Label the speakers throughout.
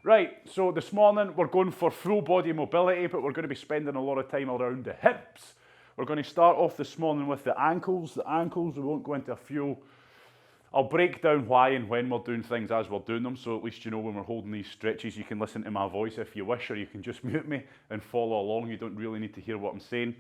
Speaker 1: Right, so this morning we're going for full body mobility, but we're going to be spending a lot of time around the hips. We're going to start off this morning with the ankles. The ankles, we won't go into a few. I'll break down why and when we're doing things as we're doing them, so at least you know when we're holding these stretches, you can listen to my voice if you wish, or you can just mute me and follow along. You don't really need to hear what I'm saying.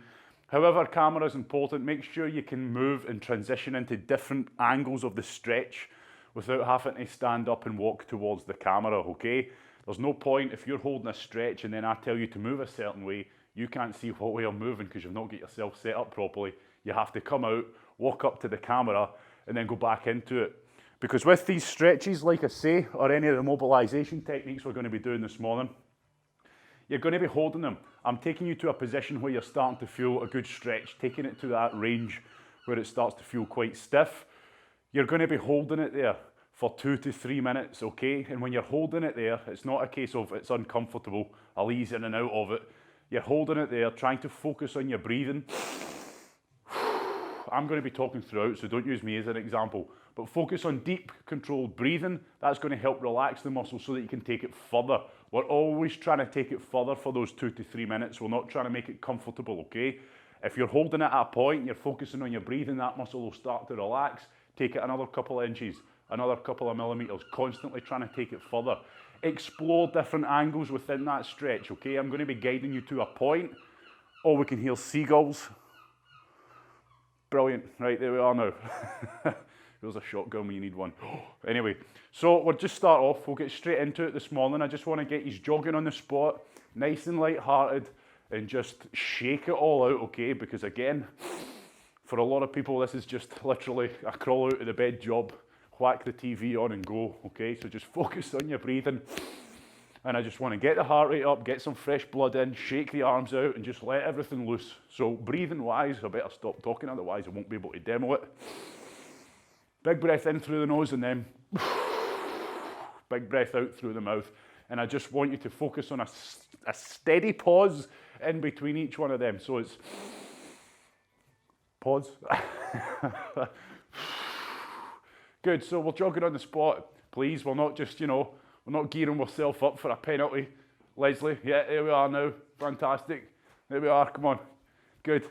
Speaker 1: However, camera is important. Make sure you can move and transition into different angles of the stretch without having to stand up and walk towards the camera, okay? There's no point if you're holding a stretch and then I tell you to move a certain way, you can't see what way I'm moving because you've not got yourself set up properly. You have to come out, walk up to the camera, and then go back into it. Because with these stretches, like I say, or any of the mobilization techniques we're going to be doing this morning, you're going to be holding them. I'm taking you to a position where you're starting to feel a good stretch, taking it to that range where it starts to feel quite stiff. You're going to be holding it there for 2 to 3 minutes, okay? And when you're holding it there, it's not a case of it's uncomfortable, I'll ease in and out of it. You're holding it there, trying to focus on your breathing. I'm going to be talking throughout, so don't use me as an example. But focus on deep, controlled breathing. That's going to help relax the muscle so that you can take it further. We're always trying to take it further for those 2 to 3 minutes. We're not trying to make it comfortable, okay? If you're holding it at a point, you're focusing on your breathing, that muscle will start to relax. Take it another couple of inches, another couple of millimeters, constantly trying to take it further. Explore different angles within that stretch, okay? I'm going to be guiding you to a point. Oh, we can hear seagulls. Brilliant. Right, there we are now. There's a shotgun when you need one. Anyway, so we'll just start off. We'll get straight into it this morning. I just want to get you jogging on the spot, nice and light-hearted, and just shake it all out, okay? Because again, for a lot of people, this is just literally a crawl out of the bed job, whack the TV on and go, okay? So just focus on your breathing. And I just want to get the heart rate up, get some fresh blood in, shake the arms out, and just let everything loose. So breathing-wise, I better stop talking, otherwise I won't be able to demo it. Big breath in through the nose, and then big breath out through the mouth. And I just want you to focus on a steady pause in between each one of them. So it's pause. Good, so we're jogging on the spot. Please, we're not just, we're not gearing ourselves up for a penalty. Leslie, yeah, there we are now. Fantastic. There we are, come on. Good.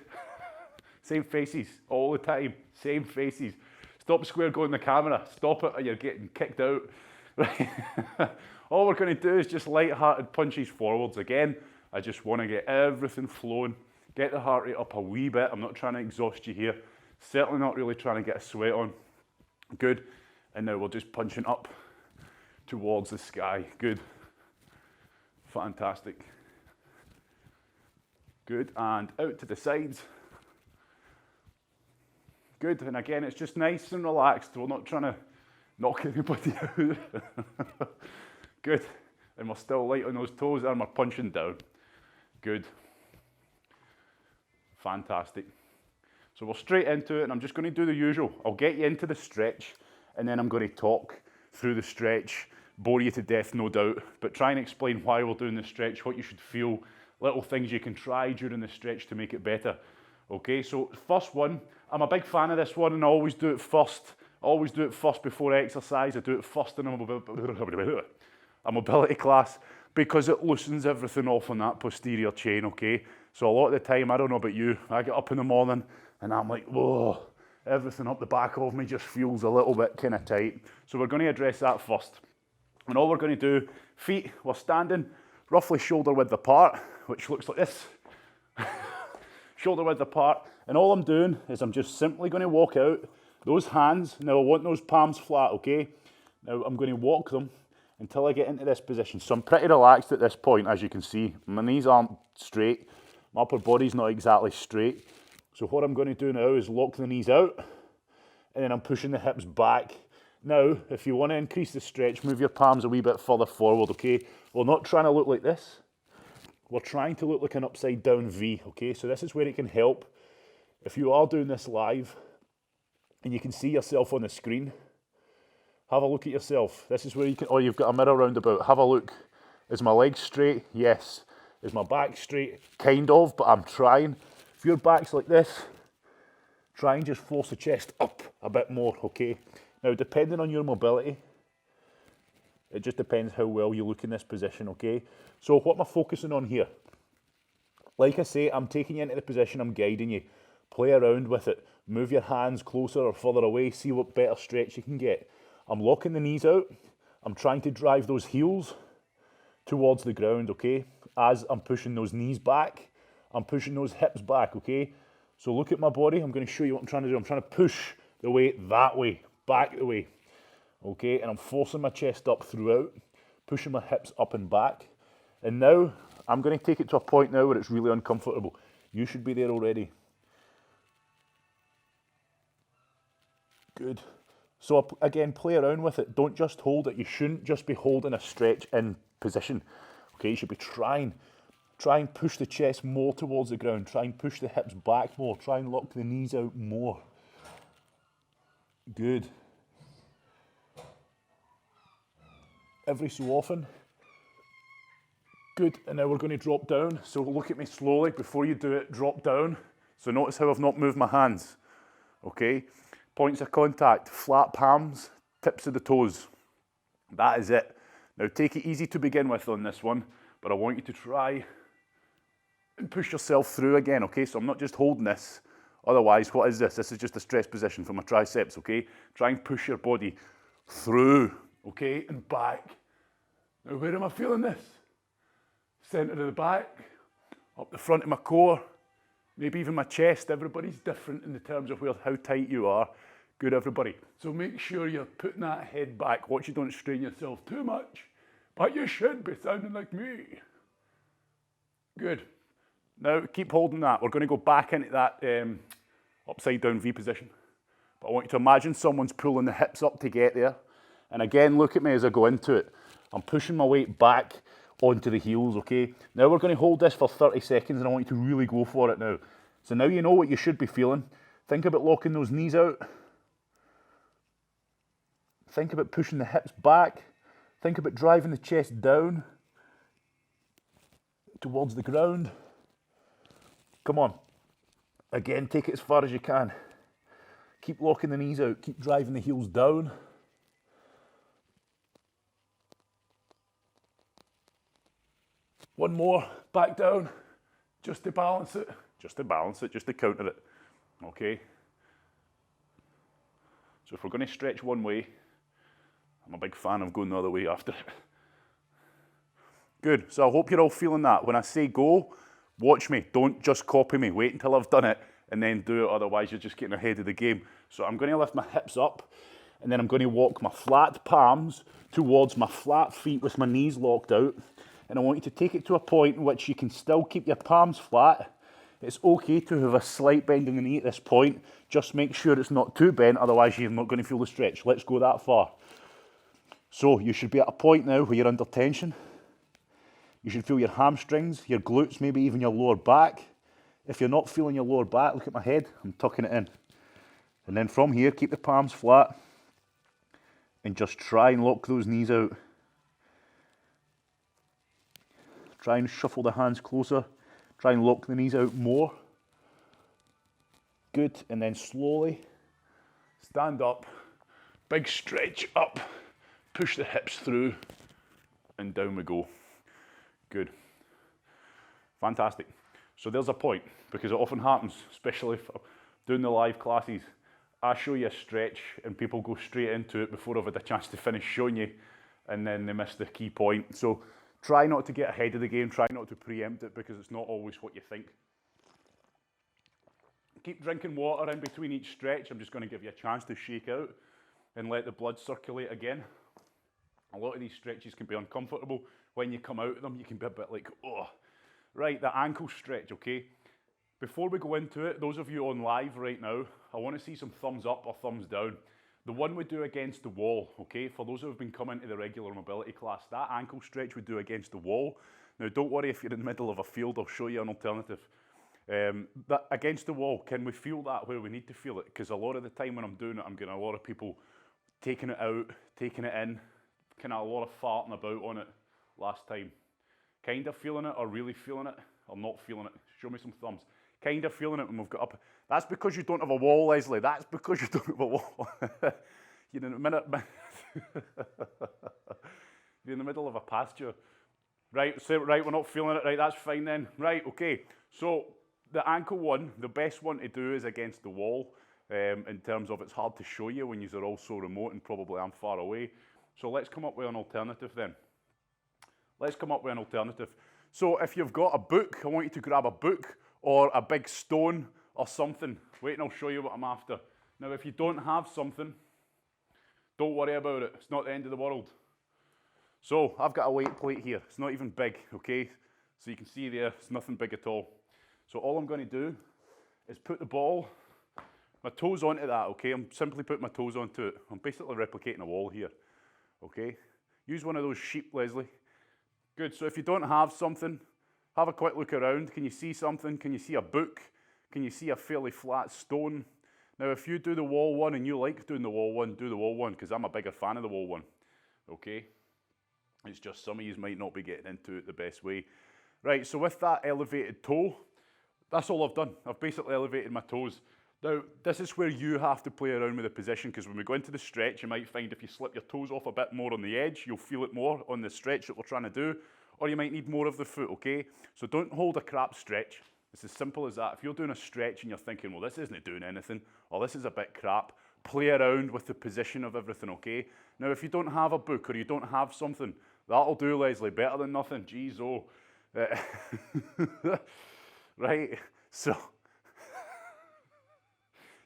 Speaker 1: Same faces all the time. Same faces. Stop square going the camera. Stop it or you're getting kicked out. Right. All we're going to do is just light-hearted punches forwards. Again, I just want to get everything flowing. Get the heart rate up a wee bit. I'm not trying to exhaust you here. Certainly not really trying to get a sweat on. Good. And now we're just punching up towards the sky. Good. Fantastic. Good. And out to the sides. Good. And again, it's just nice and relaxed. We're not trying to knock anybody out. Good. And we're still light on those toes and we're punching down. Good. Fantastic. So we're straight into it, and I'm just going to do the usual. I'll get you into the stretch, and then I'm going to talk through the stretch, bore you to death, no doubt, but try and explain why we're doing the stretch, what you should feel, little things you can try during the stretch to make it better. Okay, so first one, I'm a big fan of this one, and I always do it first. I always do it first before exercise. I do it first in a mobility class because it loosens everything off on that posterior chain, okay? So a lot of the time, I don't know about you, I get up in the morning, and I'm like, whoa, everything up the back of me just feels a little bit kind of tight. So we're going to address that first. And all we're going to do, feet, we're standing roughly shoulder width apart, which looks like this. Shoulder width apart. And all I'm doing is I'm just simply going to walk out those hands. Now I want those palms flat, okay? Now I'm going to walk them until I get into this position. So I'm pretty relaxed at this point, as you can see. My knees aren't straight. My upper body's not exactly straight. So what I'm going to do now is lock the knees out, and then I'm pushing the hips back. Now, if you want to increase the stretch, move your palms a wee bit further forward, okay? We're not trying to look like this. We're trying to look like an upside down V, okay? So this is where it can help. If you are doing this live, and you can see yourself on the screen, have a look at yourself. This is where you can, oh, you've got a mirror roundabout. Have a look. Is my leg straight? Yes. Is my back straight? Kind of, but I'm trying. If your back's like this, try and just force the chest up a bit more, okay? Now, depending on your mobility, It just depends how well you look in this position, okay? So what am I focusing on here? Like I say, I'm taking you into the position, I'm guiding you. Play around with it. Move your hands closer or further away, see what better stretch you can get. I'm locking the knees out. I'm trying to drive those heels towards the ground, okay? As I'm pushing those knees back, I'm pushing those hips back, okay? So look at my body. I'm going to show you what I'm trying to do. I'm trying to push the weight that way, back the way, okay? And I'm forcing my chest up throughout, pushing my hips up and back. And now I'm going to take it to a point now where it's really uncomfortable. You should be there already. Good. So again, play around with it. Don't just hold it. You shouldn't just be holding a stretch in position. Okay, you should be trying push the chest more towards the ground. Try and push the hips back more. Try and lock the knees out more. Good. Every so often. Good, and now we're going to drop down. So look at me slowly. Before you do it, drop down. So notice how I've not moved my hands. Okay? Points of contact, flat palms, tips of the toes. That is it. Now take it easy to begin with on this one, but I want you to try and push yourself through again, okay? So I'm not just holding this. Otherwise, what is this? This is just a stretch position for my triceps, okay? Try and push your body through, okay? And back. Now where am I feeling this? Centre of the back, up the front of my core, maybe even my chest. Everybody's different in the terms of how tight you are. Good, everybody. So make sure you're putting that head back. Watch you don't strain yourself too much, but you should be sounding like me. Good. Now keep holding that. We're going to go back into that upside down V position. But I want you to imagine someone's pulling the hips up to get there. And again, look at me as I go into it. I'm pushing my weight back onto the heels, okay? Now we're going to hold this for 30 seconds and I want you to really go for it now. So now you know what you should be feeling. Think about locking those knees out. Think about pushing the hips back. Think about driving the chest down towards the ground. Come on. Again, take it as far as you can. Keep locking the knees out. Keep driving the heels down. One more, back down, just to balance it, just to counter it, okay? So if we're going to stretch one way, I'm a big fan of going the other way after it. Good, so I hope you're all feeling that. When I say go, watch me, don't just copy me. Wait until I've done it and then do it, otherwise you're just getting ahead of the game. So I'm going to lift my hips up and then I'm going to walk my flat palms towards my flat feet with my knees locked out. And I want you to take it to a point in which you can still keep your palms flat. It's okay to have a slight bend in the knee at this point. Just make sure it's not too bent, otherwise you're not going to feel the stretch. Let's go that far. So you should be at a point now where you're under tension. You should feel your hamstrings, your glutes, maybe even your lower back. If you're not feeling your lower back, look at my head. I'm tucking it in. And then from here, keep the palms flat. And just try and lock those knees out. Try and shuffle the hands closer. Try and lock the knees out more. Good, and then slowly stand up, big stretch up, push the hips through, and down we go. Good. Fantastic. So there's a point, because it often happens, especially if I'm doing the live classes. I show you a stretch and people go straight into it before I've had a chance to finish showing you, and then they miss the key point. So try not to get ahead of the game, try not to preempt it, because it's not always what you think. Keep drinking water in between each stretch. I'm just going to give you a chance to shake out and let the blood circulate again. A lot of these stretches can be uncomfortable. When you come out of them, you can be a bit like, oh. Right, the ankle stretch, okay? Before we go into it, those of you on live right now, I want to see some thumbs up or thumbs down. The one we do against the wall, okay? For those who have been coming to the regular mobility class, that ankle stretch we do against the wall. Now, don't worry if you're in the middle of a field, I'll show you an alternative. That against the wall, can we feel that where we need to feel it? Because a lot of the time when I'm doing it, I'm getting a lot of people taking it out, taking it in, kind of a lot of farting about on it last time. Kind of feeling it or really feeling it or not feeling it? Show me some thumbs. Kind of feeling it when we've got up. That's because you don't have a wall, Leslie. That's because you don't have a wall. You know, in a minute. You're in the middle of a pasture. Right, so right, we're not feeling it, right, that's fine then. Right, okay, so the ankle one, the best one to do is against the wall, in terms of it's hard to show you when you're all so remote and probably I'm far away. So let's come up with an alternative then. Let's come up with an alternative. So if you've got a book, I want you to grab a book or a big stone or something. Wait and I'll show you what I'm after. Now if you don't have something, don't worry about it, it's not the end of the world. So I've got a weight plate here. It's not even big, okay? So you can see there, it's nothing big at all. So all I'm going to do is put the ball, my toes onto that, okay? I'm simply putting my toes onto it. I'm basically replicating a wall here, okay? Use one of those sheep, Leslie. Good, so if you don't have something, have a quick look around. Can you see something? Can you see a book? Can you see a fairly flat stone? Now if you do the wall one and you like doing the wall one, do the wall one, because I'm a bigger fan of the wall one, okay? It's just some of you might not be getting into it the best way. Right, so with that elevated toe, that's all I've done. I've basically elevated my toes. Now, this is where you have to play around with the position, because when we go into the stretch, you might find if you slip your toes off a bit more on the edge, you'll feel it more on the stretch that we're trying to do, or you might need more of the foot, okay? So don't hold a crap stretch. It's as simple as that. If you're doing a stretch and you're thinking, well, this isn't doing anything, or this is a bit crap, play around with the position of everything, okay? Now, if you don't have a book or you don't have something, that'll do, Leslie, better than nothing. Jeez, oh. Right, so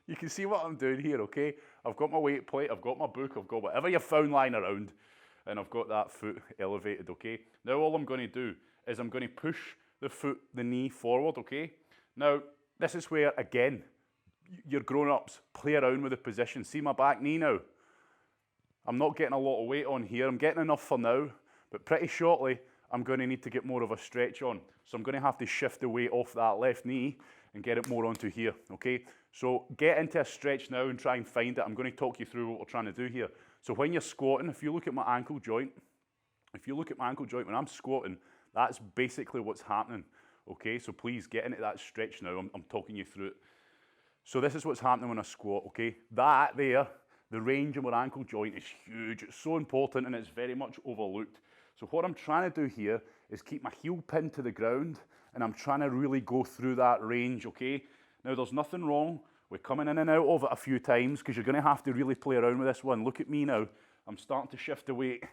Speaker 1: you can see what I'm doing here, okay? I've got my weight plate, I've got my book, I've got whatever you found lying around, and I've got that foot elevated, okay? Now all I'm going to do is I'm going to push the knee forward, okay? Now, this is where, again, your grown-ups, play around with the position. See my back knee now? I'm not getting a lot of weight on here. I'm getting enough for now, but pretty shortly, I'm going to need to get more of a stretch on. So I'm going to have to shift the weight off that left knee and get it more onto here, okay? So get into a stretch now and try and find it. I'm going to talk you through what we're trying to do here. So when you're squatting, if you look at my ankle joint, when I'm squatting, that's basically what's happening, okay? So please get into that stretch now. I'm talking you through it. So this is what's happening when I squat, okay? That there, the range of my ankle joint is huge. It's so important and it's very much overlooked. So what I'm trying to do here is keep my heel pinned to the ground and I'm trying to really go through that range, okay? Now there's nothing wrong with coming in and out of it a few times because you're gonna have to really play around with this one. Look at me now. I'm starting to shift the weight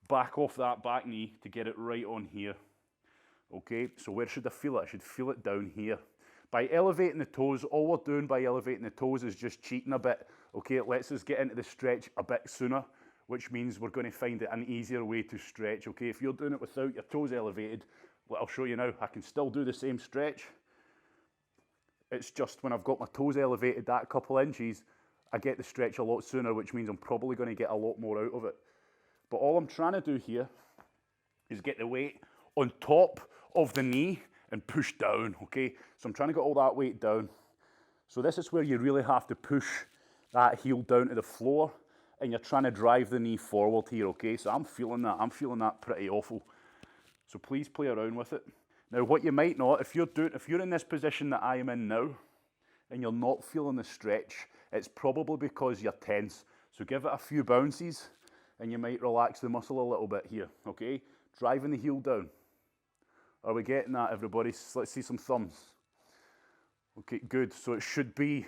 Speaker 1: back off that back knee to get it right on here. Okay, so where should I feel it? I should feel it down here. By elevating the toes, all we're doing by elevating the toes is just cheating a bit. Okay, it lets us get into the stretch a bit sooner, which means we're going to find it an easier way to stretch. Okay, if you're doing it without your toes elevated, well, I'll show you now. I can still do the same stretch. It's just when I've got my toes elevated that couple inches, I get the stretch a lot sooner, which means I'm probably going to get a lot more out of it. But all I'm trying to do here is get the weight on top of the knee and push down, okay? So I'm trying to get all that weight down. So this is where you really have to push that heel down to the floor and you're trying to drive the knee forward here, okay? So I'm feeling that pretty awful. So please play around with it. Now what you might not, if you're in this position that I am in now and you're not feeling the stretch, it's probably because you're tense. So give it a few bounces and you might relax the muscle a little bit here, okay? Driving the heel down. Are we getting that, everybody? Let's see some thumbs. Okay, good. So it should be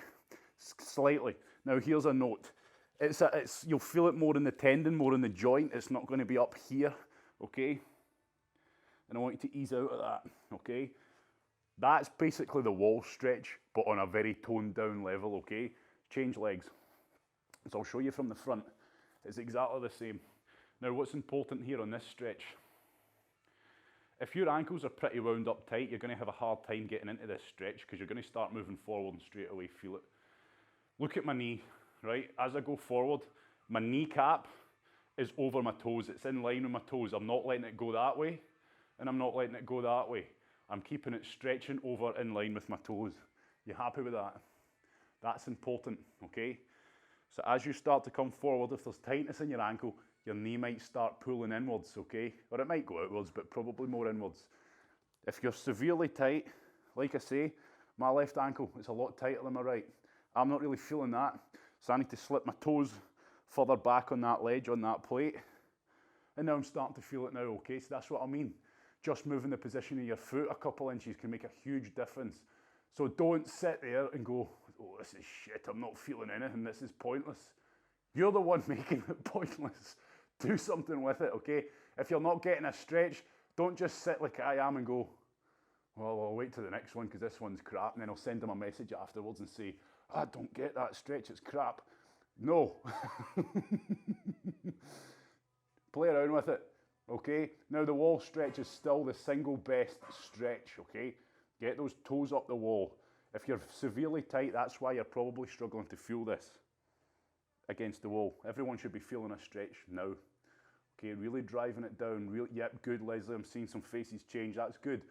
Speaker 1: slightly. Now here's a note. You'll feel it more in the tendon, more in the joint. It's not going to be up here, okay? And I want you to ease out of that, okay? That's basically the wall stretch, but on a very toned down level, okay? Change legs. So I'll show you from the front. It's exactly the same. Now what's important here on this stretch, if your ankles are pretty wound up tight, you're going to have a hard time getting into this stretch because you're going to start moving forward and straight away feel it. Look at my knee, right? As I go forward, my kneecap is over my toes. It's in line with my toes. I'm not letting it go that way and I'm not letting it go that way. I'm keeping it stretching over in line with my toes. You happy with that? That's important, okay? So as you start to come forward, if there's tightness in your ankle, your knee might start pulling inwards, okay? Or it might go outwards, but probably more inwards. If you're severely tight, like I say, my left ankle is a lot tighter than my right. I'm not really feeling that, so I need to slip my toes further back on that ledge, on that plate, And now I'm starting to feel it now, okay? So that's what I mean. Just moving the position of your foot a couple inches can make a huge difference. So don't sit there and go, oh, this is shit, I'm not feeling anything, this is pointless. You're the one making it pointless. Do something with it, okay? If you're not getting a stretch, don't just sit like I am and go, well, I'll wait till the next one because this one's crap, and then I'll send them a message afterwards and say, I don't get that stretch, it's crap. No. Play around with it, okay? Now the wall stretch is still the single best stretch, okay? Get those toes up the wall. If you're severely tight, that's why you're probably struggling to feel this against the wall. Everyone should be feeling a stretch now. Okay, really driving it down. Yep, good, Leslie. I'm seeing some faces change. That's good.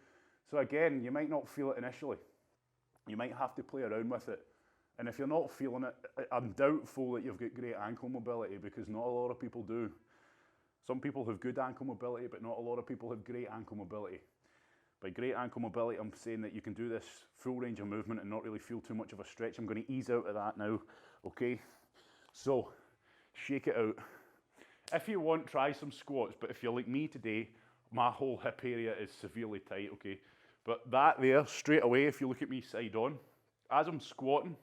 Speaker 1: So again, you might not feel it initially. You might have to play around with it. And if you're not feeling it, I'm doubtful that you've got great ankle mobility because not a lot of people do. Some people have good ankle mobility, but not a lot of people have great ankle mobility. By great ankle mobility, I'm saying that you can do this full range of movement and not really feel too much of a stretch. I'm going to ease out of that now, okay? So, shake it out. If you want, try some squats, but if you're like me today, my whole hip area is severely tight, okay? But that there, straight away, if you look at me side on, as I'm squatting,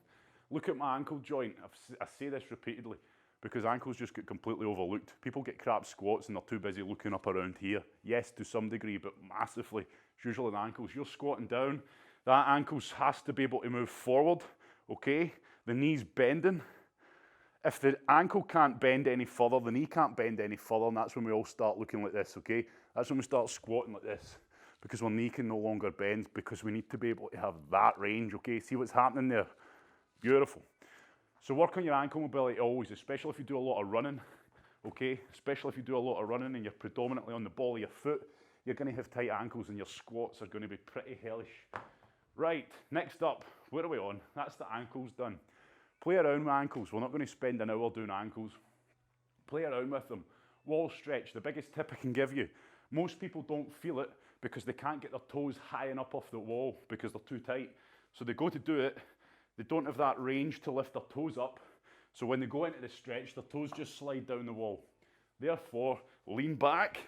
Speaker 1: look at my ankle joint. I say this repeatedly because ankles just get completely overlooked. People get crap squats and they're too busy looking up around here. Yes, to some degree, but massively. It's usually the ankles. You're squatting down, that ankle has to be able to move forward, okay? The knee's bending. If the ankle can't bend any further, the knee can't bend any further, and that's when we all start looking like this, okay? That's when we start squatting like this, because our knee can no longer bend, because we need to be able to have that range, okay? See what's happening there? Beautiful. So work on your ankle mobility always, especially if you do a lot of running, okay? Especially if you do a lot of running and you're predominantly on the ball of your foot, you're going to have tight ankles and your squats are going to be pretty hellish. Right, next up, where are we on? That's the ankles done. Play around with ankles. We're not going to spend an hour doing ankles. Play around with them. Wall stretch, the biggest tip I can give you. Most people don't feel it because they can't get their toes high enough off the wall because they're too tight. So they go to do it, they don't have that range to lift their toes up. So when they go into the stretch, their toes just slide down the wall. Therefore, lean back,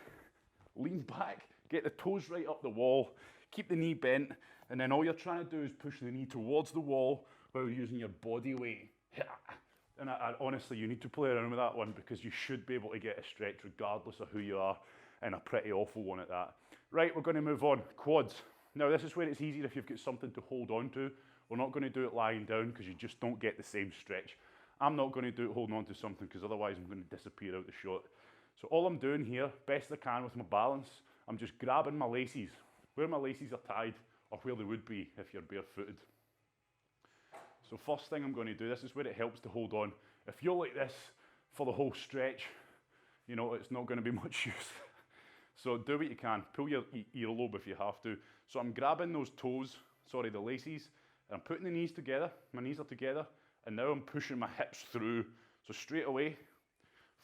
Speaker 1: get the toes right up the wall, keep the knee bent, and then all you're trying to do is push the knee towards the wall while using your body weight. And honestly, you need to play around with that one because you should be able to get a stretch regardless of who you are, and a pretty awful one at that. Right, we're going to move on. Quads. Now this is where it's easier if you've got something to hold on to. We're not going to do it lying down because you just don't get the same stretch. I'm not going to do it holding on to something because otherwise I'm going to disappear out the shot. So all I'm doing here, best I can with my balance, I'm just grabbing my laces, where my laces are tied or where they would be if you're barefooted. So first thing I'm going to do, this is where it helps to hold on. If you're like this for the whole stretch, you know, it's not going to be much use. So do what you can, pull your earlobe if you have to. So I'm grabbing those toes, the laces, and I'm putting the knees together, my knees are together, and now I'm pushing my hips through. So straight away,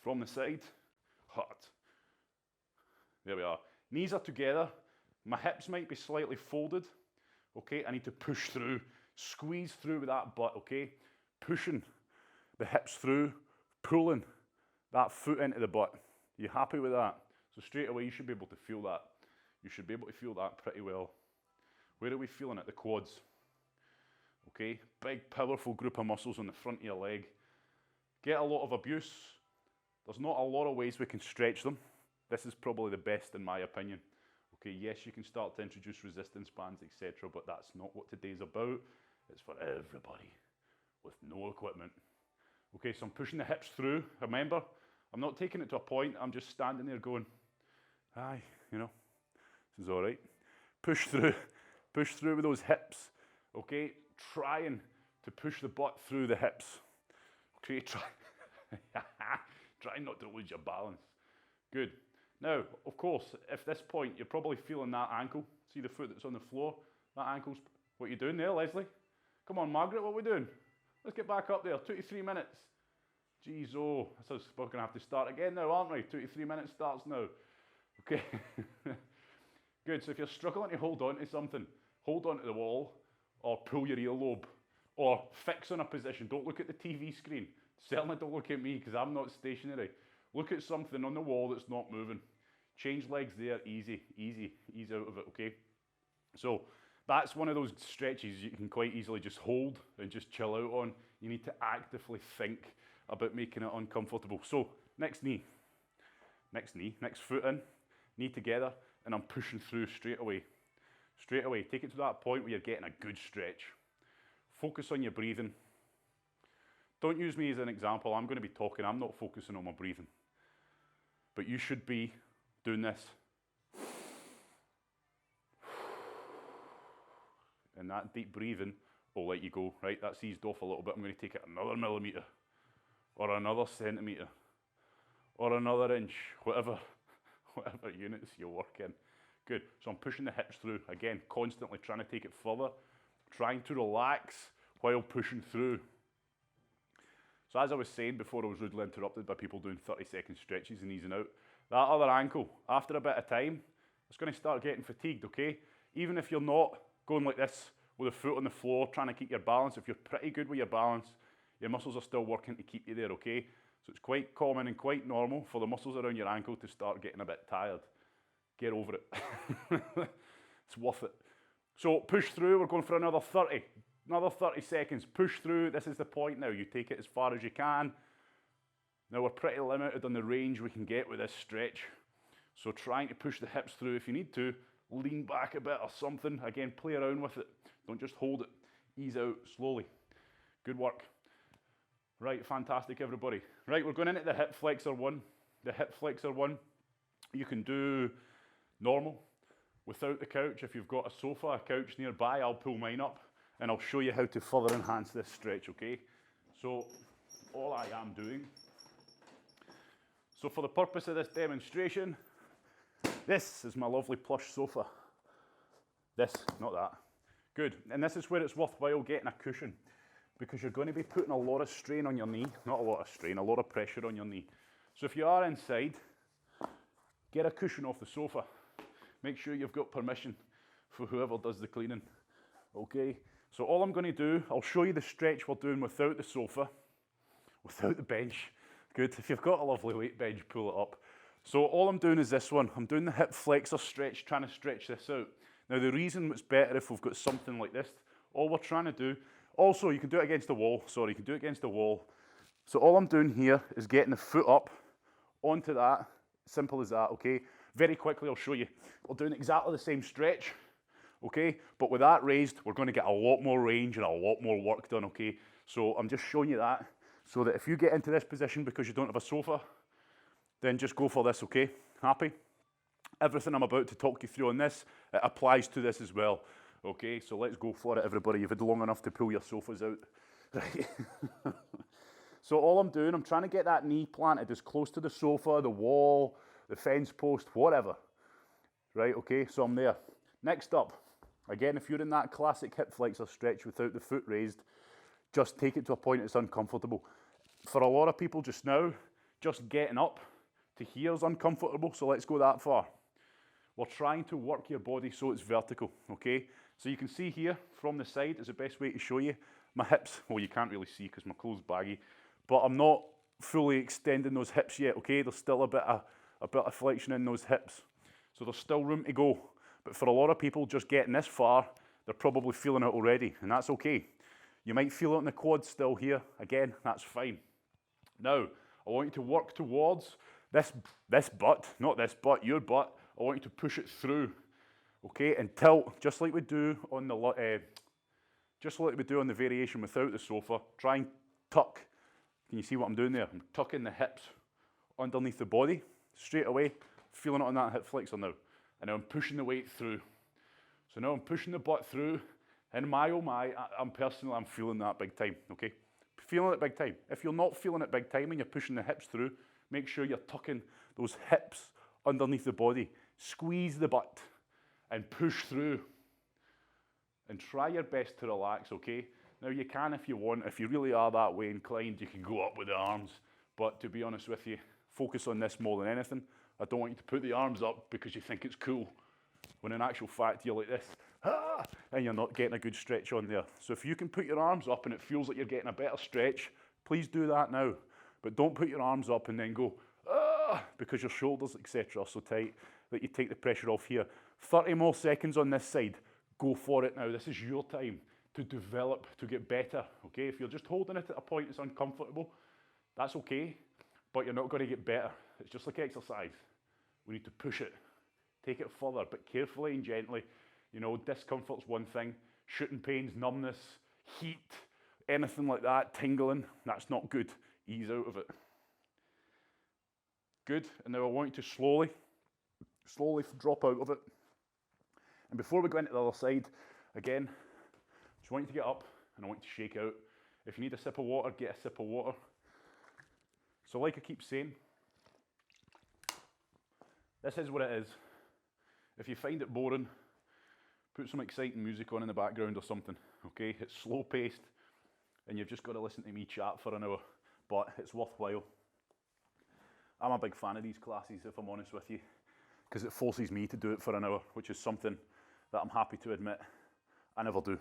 Speaker 1: from the side, hot. There we are. Knees are together, my hips might be slightly folded, okay? I need to push through, squeeze through with that butt, okay? Pushing the hips through, pulling that foot into the butt. You happy with that? So straight away, you should be able to feel that. You should be able to feel that pretty well. Where are we feeling it? The quads. Okay, big, powerful group of muscles on the front of your leg. Get a lot of abuse. There's not a lot of ways we can stretch them. This is probably the best in my opinion. Okay, yes, you can start to introduce resistance bands, etc., but that's not what today's about. It's for everybody with no equipment. Okay, so I'm pushing the hips through. Remember, I'm not taking it to a point. I'm just standing there going, aye, you know, this is all right. Push through with those hips. Okay, trying to push the butt through the hips. Okay, try not to lose your balance. Good. Now, of course, at this point, you're probably feeling that ankle. See the foot that's on the floor? That ankle's, what are you doing there, Leslie? Come on, Margaret, what are we doing? Let's get back up there, 2 to 3 minutes. Jeez, oh, so we're going to have to start again now, aren't we? 2 to 3 minutes starts now. Okay. Good, so if you're struggling to hold on to something, hold on to the wall, or pull your earlobe, or fix on a position. Don't look at the TV screen. Certainly don't look at me, because I'm not stationary. Look at something on the wall that's not moving. Change legs there, easy, easy, ease out of it, okay? So that's one of those stretches you can quite easily just hold and just chill out on. You need to actively think about making it uncomfortable. So next foot in, knee together, and I'm pushing through straight away. Straight away, take it to that point where you're getting a good stretch. Focus on your breathing. Don't use me as an example. I'm going to be talking. I'm not focusing on my breathing. But you should be doing this. And that deep breathing will let you go, right? That's eased off a little bit. I'm going to take it another millimetre or another centimetre or another inch, whatever units you work in. Good. So I'm pushing the hips through. Again, constantly trying to take it further, trying to relax while pushing through. So as I was saying before, I was rudely interrupted by people doing 30-second stretches and easing out. That other ankle, after a bit of time, it's going to start getting fatigued, okay? Even if you're not going like this with a foot on the floor, trying to keep your balance, if you're pretty good with your balance, your muscles are still working to keep you there, okay? So it's quite common and quite normal for the muscles around your ankle to start getting a bit tired. Get over it. It's worth it. So push through, we're going for another 30 seconds. Push through, this is the point now. You take it as far as you can. Now we're pretty limited on the range we can get with this stretch. So trying to push the hips through if you need to. Lean back a bit or something. Again, play around with it. Don't just hold it. Ease out slowly. Good work. Right, fantastic everybody. Right, we're going into the hip flexor one. The hip flexor one, you can do normal, without the couch. If you've got a sofa, a couch nearby, I'll pull mine up and I'll show you how to further enhance this stretch, okay? So, all I am doing, so for the purpose of this demonstration, this is my lovely plush sofa. This, not that. Good, and this is where it's worthwhile getting a cushion because you're going to be putting a lot of strain on your knee. Not a lot of strain, a lot of pressure on your knee. So if you are inside, get a cushion off the sofa. Make sure you've got permission for whoever does the cleaning, okay? So all I'm going to do, I'll show you the stretch we're doing without the sofa, without the bench. Good, if you've got a lovely weight bench, pull it up. So all I'm doing is this one. I'm doing the hip flexor stretch, trying to stretch this out. Now the reason it's better if we've got something like this, all we're trying to do, also you can do it against the wall, sorry, you can do it against the wall. So all I'm doing here is getting the foot up onto that, simple as that, okay? Very quickly I'll show you. We're doing exactly the same stretch, okay? But with that raised, we're going to get a lot more range and a lot more work done, okay? So I'm just showing you that, so that if you get into this position because you don't have a sofa, then just go for this, okay? Happy? Everything I'm about to talk you through on this, it applies to this as well, okay? So let's go for it, everybody. You've had long enough to pull your sofas out, right? So all I'm doing, I'm trying to get that knee planted as close to the sofa, the wall, the fence post, whatever. Right, okay, so I'm there. Next up, again, if you're in that classic hip flexor stretch without the foot raised, just take it to a point that's uncomfortable. For a lot of people just now, just getting up to here is uncomfortable, so let's go that far. We're trying to work your body so it's vertical, okay? So you can see here, from the side is the best way to show you. My hips, well, you can't really see because my clothes baggy, but I'm not fully extending those hips yet, okay? There's still a bit of flexion in those hips. So there's still room to go. But for a lot of people just getting this far, they're probably feeling it already, and that's okay. You might feel it in the quads still here. Again, that's fine. Now, I want you to work towards this butt, not this butt, your butt. I want you to push it through, okay? And tilt, just like we do on the variation without the sofa. Try and tuck. Can you see what I'm doing there? I'm tucking the hips underneath the body straight away, feeling it on that hip flexor now. And now I'm pushing the weight through. So now I'm pushing the butt through, and my oh my, I'm feeling that big time, okay? Feeling it big time. If you're not feeling it big time and you're pushing the hips through, make sure you're tucking those hips underneath the body. Squeeze the butt and push through. And try your best to relax, okay? Now you can if you want. If you really are that way inclined, you can go up with the arms. But to be honest with you, focus on this more than anything. I don't want you to put the arms up because you think it's cool, when in actual fact you're like this, and you're not getting a good stretch on there. So if you can put your arms up and it feels like you're getting a better stretch, please do that now. But don't put your arms up and then go, because your shoulders, etc., are so tight that you take the pressure off here. 30 more seconds on this side. Go for it now. This is your time to develop, to get better, okay? If you're just holding it at a point that's uncomfortable, that's okay, but you're not going to get better. It's just like exercise. We need to push it, take it further, but carefully and gently. You know, discomfort's one thing. Shooting pains, numbness, heat, anything like that, tingling, that's not good. Ease out of it. Good, and now I want you to slowly drop out of it. And before we go into the other side, again, just want you to get up and I want you to shake out. If you need a sip of water, get a sip of water. So like I keep saying, this is what it is. If you find it boring, put some exciting music on in the background or something, okay? It's slow paced and you've just got to listen to me chat for an hour, but it's worthwhile. I'm a big fan of these classes, if I'm honest with you, because it forces me to do it for an hour, which is something that I'm happy to admit I never do.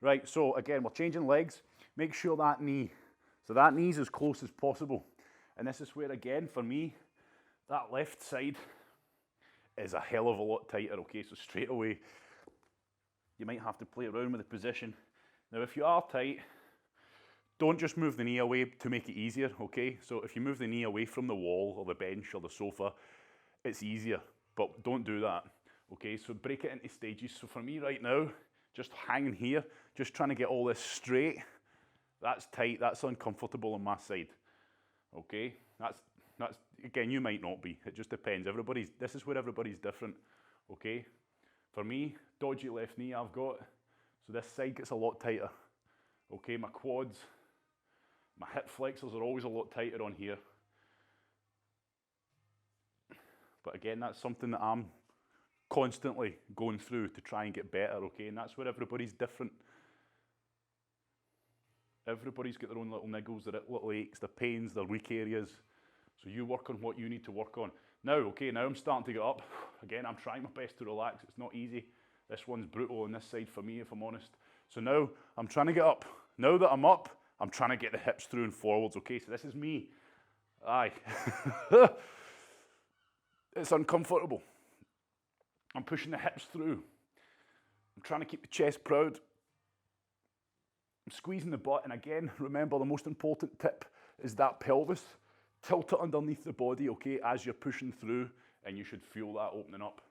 Speaker 1: Right, so again, we're changing legs. Make sure that knee, so that knee's as close as possible. And this is where, again, for me, that left side is a hell of a lot tighter, okay? So straight away, you might have to play around with the position. Now, if you are tight, don't just move the knee away to make it easier, okay? So if you move the knee away from the wall or the bench or the sofa, it's easier, but don't do that, okay? So break it into stages. So for me right now, just hanging here, just trying to get all this straight, that's tight, that's uncomfortable on my side, okay? That's again, you might not be, it just depends. This is where everybody's different, okay? For me, dodgy left knee I've got, so this side gets a lot tighter, okay? My quads, my hip flexors are always a lot tighter on here. But again, that's something that I'm constantly going through to try and get better, okay? And that's where everybody's different. Everybody's got their own little niggles, their little aches, their pains, their weak areas. So you work on what you need to work on. Now, okay, now I'm starting to get up. Again, I'm trying my best to relax. It's not easy. This one's brutal on this side for me, if I'm honest. So now I'm trying to get up. Now that I'm up, I'm trying to get the hips through and forwards, okay? So this is me. Aye. It's uncomfortable. I'm pushing the hips through. I'm trying to keep the chest proud. I'm squeezing the butt, and again, remember the most important tip is that pelvis. Tilt it underneath the body, okay, as you're pushing through, and you should feel that opening up.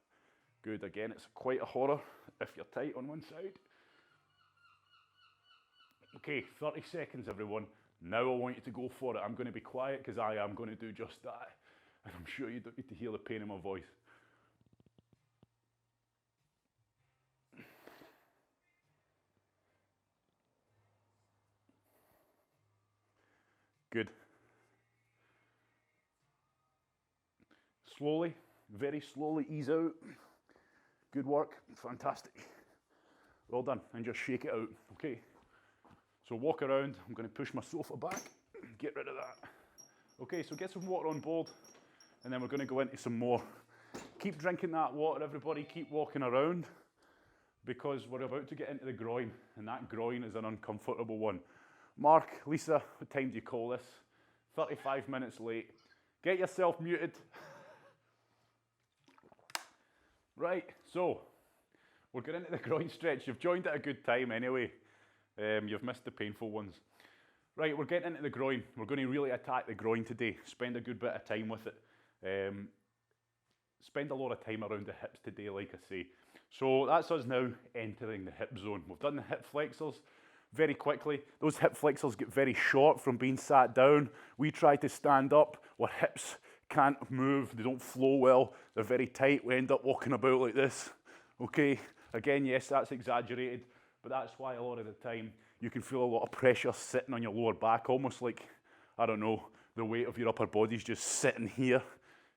Speaker 1: Good, again, it's quite a horror if you're tight on one side. Okay, 30 seconds, everyone. Now I want you to go for it. I'm going to be quiet because I am going to do just that. And I'm sure you don't need to hear the pain in my voice. Good. Slowly, very slowly ease out. Good work, fantastic. Well done, and just shake it out, okay? So walk around, I'm going to push my sofa back, get rid of that. Okay, so get some water on board, and then we're going to go into some more. Keep drinking that water, everybody, keep walking around, because we're about to get into the groin, and that groin is an uncomfortable one. Mark, Lisa, what time do you call this? 35 minutes late. Get yourself muted. Right, so we're getting into the groin stretch. You've joined at a good time anyway. You've missed the painful ones. Right, we're getting into the groin. We're going to really attack the groin today. Spend a good bit of time with it. Spend a lot of time around the hips today, like I say. So that's us now entering the hip zone. We've done the hip flexors very quickly. Those hip flexors get very short from being sat down. We try to stand up. Our hips can't move. They don't flow well. They're very tight. We end up walking about like this. Okay, again, yes, that's exaggerated, but that's why a lot of the time you can feel a lot of pressure sitting on your lower back, almost like, I don't know, the weight of your upper body's just sitting here.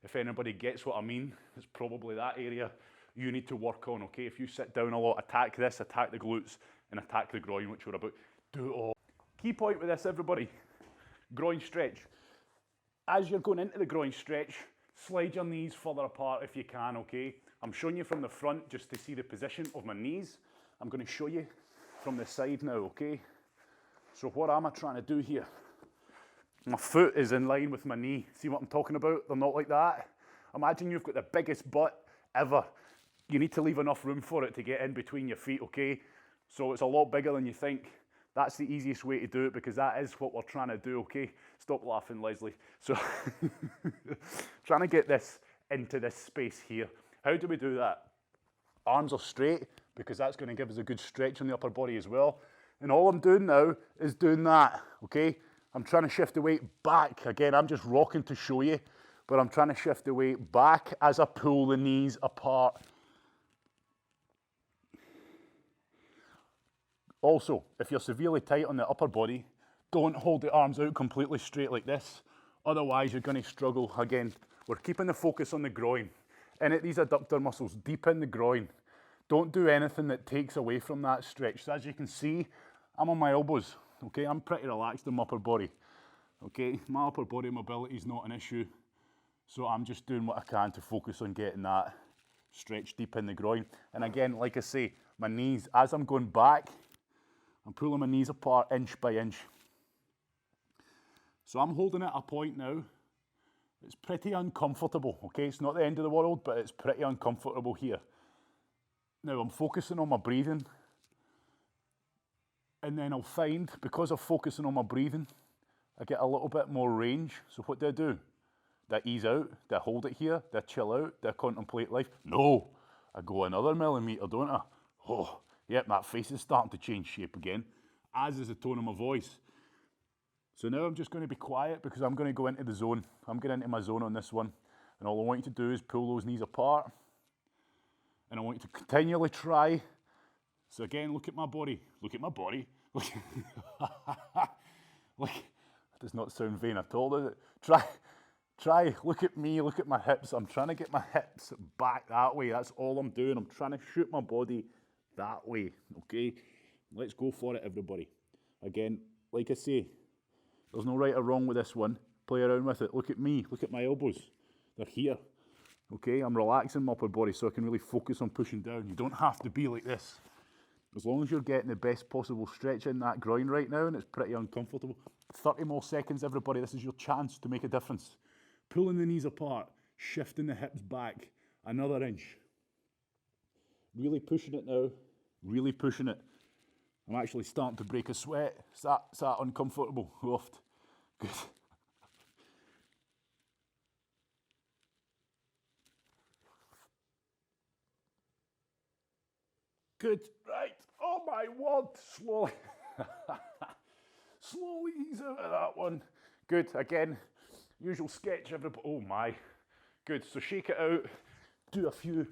Speaker 1: If anybody gets what I mean, it's probably that area you need to work on, okay? If you sit down a lot, attack this, attack the glutes, and attack the groin, which we're about. Do it all. Key point with this, everybody, groin stretch. As you're going into the groin stretch, slide your knees further apart if you can, okay? I'm showing you from the front just to see the position of my knees. I'm going to show you from the side now, okay? So what am I trying to do here? My foot is in line with my knee. See what I'm talking about? They're not like that. Imagine you've got the biggest butt ever. You need to leave enough room for it to get in between your feet, okay? So it's a lot bigger than you think. That's the easiest way to do it because that is what we're trying to do, okay? Stop laughing, Leslie. So trying to get this into this space here. How do we do that? Arms are straight because that's going to give us a good stretch on the upper body as well. And all I'm doing now is doing that, okay? I'm trying to shift the weight back. Again, I'm just rocking to show you, but I'm trying to shift the weight back as I pull the knees apart. Also, if you're severely tight on the upper body, don't hold the arms out completely straight like this. Otherwise, you're going to struggle. Again, we're keeping the focus on the groin. In at these adductor muscles, deep in the groin. Don't do anything that takes away from that stretch. So as you can see, I'm on my elbows. Okay, I'm pretty relaxed in my upper body. Okay, my upper body mobility is not an issue. So I'm just doing what I can to focus on getting that stretch deep in the groin. And again, like I say, my knees, as I'm going back, I'm pulling my knees apart inch by inch. So I'm holding at a point now. It's pretty uncomfortable, okay? It's not the end of the world, but it's pretty uncomfortable here. Now I'm focusing on my breathing. And then I'll find, because I'm focusing on my breathing, I get a little bit more range. So what do? Do I ease out? Do I hold it here? Do I chill out? Do I contemplate life? No, I go another millimetre, don't I? Oh, yep, that face is starting to change shape again, as is the tone of my voice. So now I'm just going to be quiet because I'm going to go into the zone. I'm getting into my zone on this one. And all I want you to do is pull those knees apart. And I want you to continually try. So again, look at my body. Look at my body. Look. That does not sound vain at all, does it? Try, look at me, look at my hips. I'm trying to get my hips back that way. That's all I'm doing. I'm trying to shoot my body that way, okay? Let's go for it, everybody. Again, like I say, there's no right or wrong with this one. Play around with it. Look at me, look at my elbows. They're here, okay? I'm relaxing my upper body so I can really focus on pushing down. You don't have to be like this. As long as you're getting the best possible stretch in that groin right now, and it's pretty uncomfortable. 30 more seconds, everybody. This is your chance to make a difference. Pulling the knees apart, shifting the hips back another inch. Really pushing it now, really pushing it. I'm actually starting to break a sweat. Is that uncomfortable? Oft. Good. Good, right. Oh my word, slowly. Slowly ease out of that one. Good, again, usual sketch, everybody. Oh my. Good, so shake it out, do a few,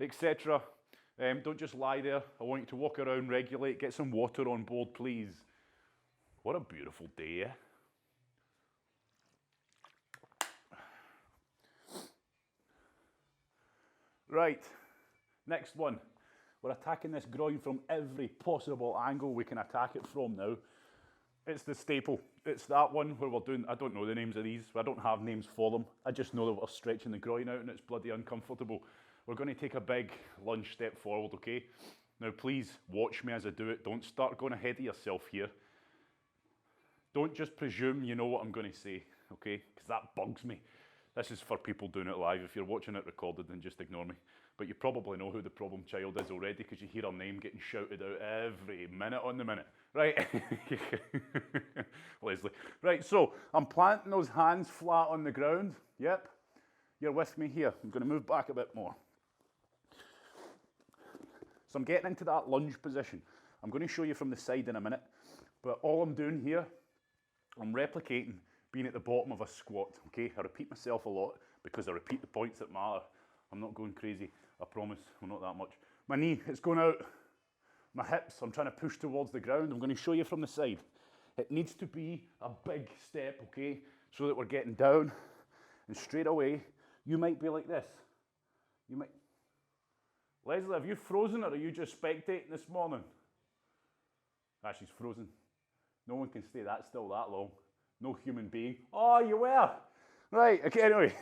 Speaker 1: etc. Don't just lie there. I want you to walk around, regulate, get some water on board, please. What a beautiful day, eh? Right, next one. We're attacking this groin from every possible angle we can attack it from now. It's the staple. It's that one where we're doing, I don't know the names of these. I don't have names for them. I just know that we're stretching the groin out and it's bloody uncomfortable. We're going to take a big lunge step forward, okay? Now please watch me as I do it. Don't start going ahead of yourself here. Don't just presume you know what I'm going to say, okay? Because that bugs me. This is for people doing it live. If you're watching it recorded, then just ignore me. But you probably know who the problem child is already because you hear her name getting shouted out every minute on the minute. Right? Leslie. Right, so I'm planting those hands flat on the ground. Yep. You're with me here. I'm going to move back a bit more. So I'm getting into that lunge position. I'm going to show you from the side in a minute. But all I'm doing here, I'm replicating being at the bottom of a squat, okay? I repeat myself a lot because I repeat the points that matter. I'm not going crazy, I promise, I'm not that much. My knee, it's going out. My hips, I'm trying to push towards the ground. I'm going to show you from the side. It needs to be a big step, okay? So that we're getting down and straight away, you might be like this. You might. Leslie, have you frozen or are you just spectating this morning? Ah, she's frozen. No one can stay that still that long. No human being. Oh, you were. Right, okay, anyway.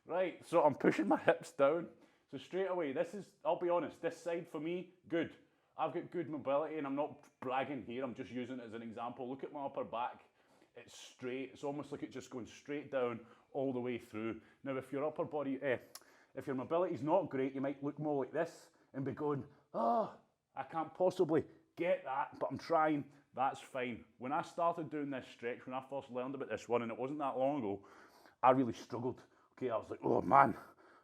Speaker 1: Right, so I'm pushing my hips down. So straight away, this is, I'll be honest, this side for me, good. I've got good mobility, and I'm not bragging here, I'm just using it as an example. Look at my upper back. It's straight. It's almost like it's just going straight down all the way through. Now, if your upper body, if your mobility is not great, you might look more like this and be going, oh, I can't possibly get that, but I'm trying. That's fine. When I started doing this stretch, when I first learned about this one, and it wasn't that long ago, I really struggled. Okay, I was like, oh man,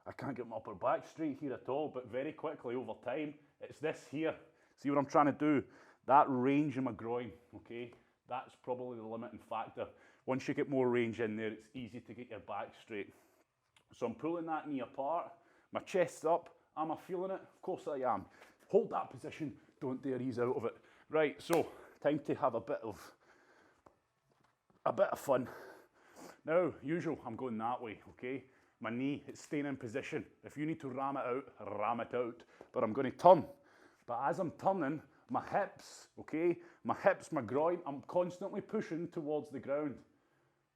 Speaker 1: I can't get my upper back straight here at all. But very quickly, over time, it's this here. See what I'm trying to do? That range in my groin, okay? That's probably the limiting factor. Once you get more range in there, it's easy to get your back straight. So I'm pulling that knee apart, my chest's up. Am I feeling it? Of course I am. Hold that position, don't dare ease out of it. Right, so time to have a bit of fun. Now, usual, I'm going that way, okay? My knee, it's staying in position. If you need to ram it out, but I'm going to turn. But as I'm turning, my hips, okay? My hips, my groin, I'm constantly pushing towards the ground.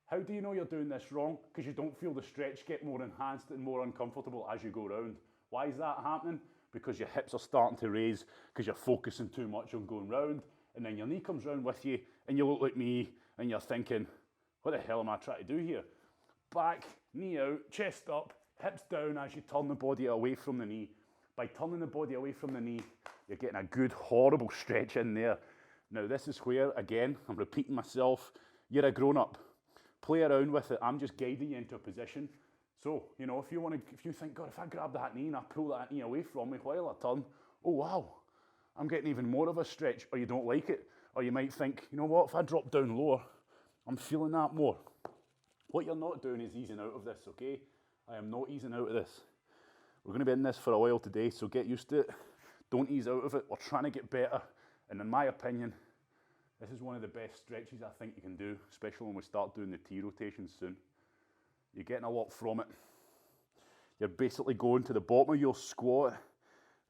Speaker 1: How do you know you're doing this wrong? Because you don't feel the stretch get more enhanced and more uncomfortable as you go round. Why is that happening? Because your hips are starting to raise because you're focusing too much on going round, and then your knee comes round with you and you look like me and you're thinking, what the hell am I trying to do here? Back, knee out, chest up, hips down as you turn the body away from the knee. By turning the body away from the knee, you're getting a good, horrible stretch in there. Now, this is where, again, I'm repeating myself, you're a grown-up. Play around with it. I'm just guiding you into a position. So, you know, if you think, God, if I grab that knee and I pull that knee away from me while I turn, oh, wow, I'm getting even more of a stretch, or you don't like it. Or you might think, you know what, if I drop down lower, I'm feeling that more. What you're not doing is easing out of this, okay? I am not easing out of this. We're going to be in this for a while today, so get used to it. Don't ease out of it. We're trying to get better. And in my opinion, this is one of the best stretches I think you can do, especially when we start doing the T rotations soon. You're getting a lot from it. You're basically going to the bottom of your squat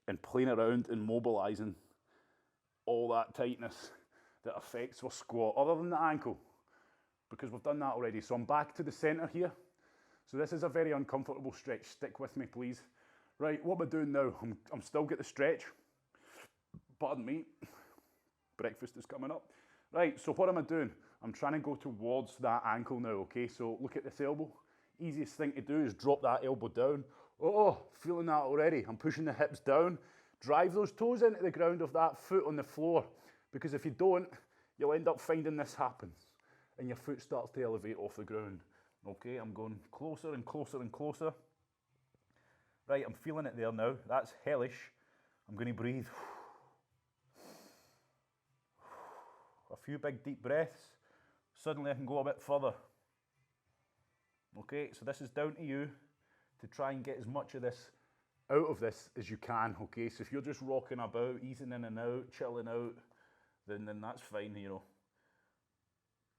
Speaker 1: and playing around and mobilising all that tightness that affects our squat, other than the ankle, because we've done that already. So I'm back to the centre here. So this is a very uncomfortable stretch. Stick with me, please. Right, what am I doing now? I'm still get the stretch. Pardon me. Breakfast is coming up. Right, so what am I doing? I'm trying to go towards that ankle now, okay? So look at this elbow. Easiest thing to do is drop that elbow down. Oh, feeling that already. I'm pushing the hips down. Drive those toes into the ground of that foot on the floor, because if you don't, you'll end up finding this happens and your foot starts to elevate off the ground. Okay, I'm going closer and closer and closer. Right, I'm feeling it there now. That's hellish. I'm going to breathe. A few big deep breaths. Suddenly I can go a bit further. Okay, so this is down to you to try and get as much of this out of this as you can, okay? So if you're just rocking about, easing in and out, chilling out, then that's fine, you know.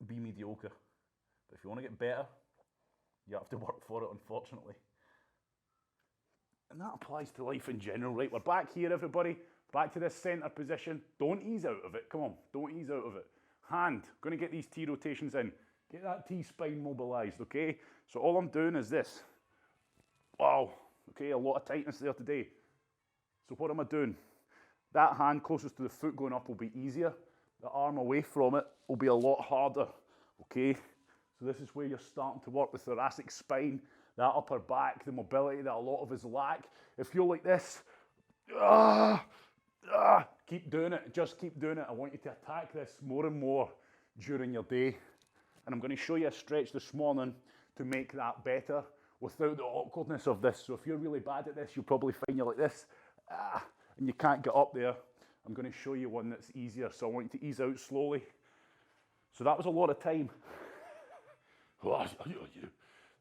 Speaker 1: Be mediocre. But if you want to get better, you have to work for it, unfortunately. And that applies to life in general, right? We're back here, everybody. Back to this centre position. Don't ease out of it. Come on, don't ease out of it. Hand, going to get these T rotations in. Get that T-spine mobilised, okay? So all I'm doing is this. Wow, okay, a lot of tightness there today. So what am I doing? That hand closest to the foot going up will be easier. The arm away from it will be a lot harder, okay? So this is where you're starting to work the thoracic spine, that upper back, the mobility that a lot of us lack. If you're like this, keep doing it, just keep doing it. I want you to attack this more and more during your day. And I'm going to show you a stretch this morning to make that better without the awkwardness of this. So if you're really bad at this, you'll probably find you're like this, and you can't get up there. I'm going to show you one that's easier. So I want you to ease out slowly. So that was a lot of time. That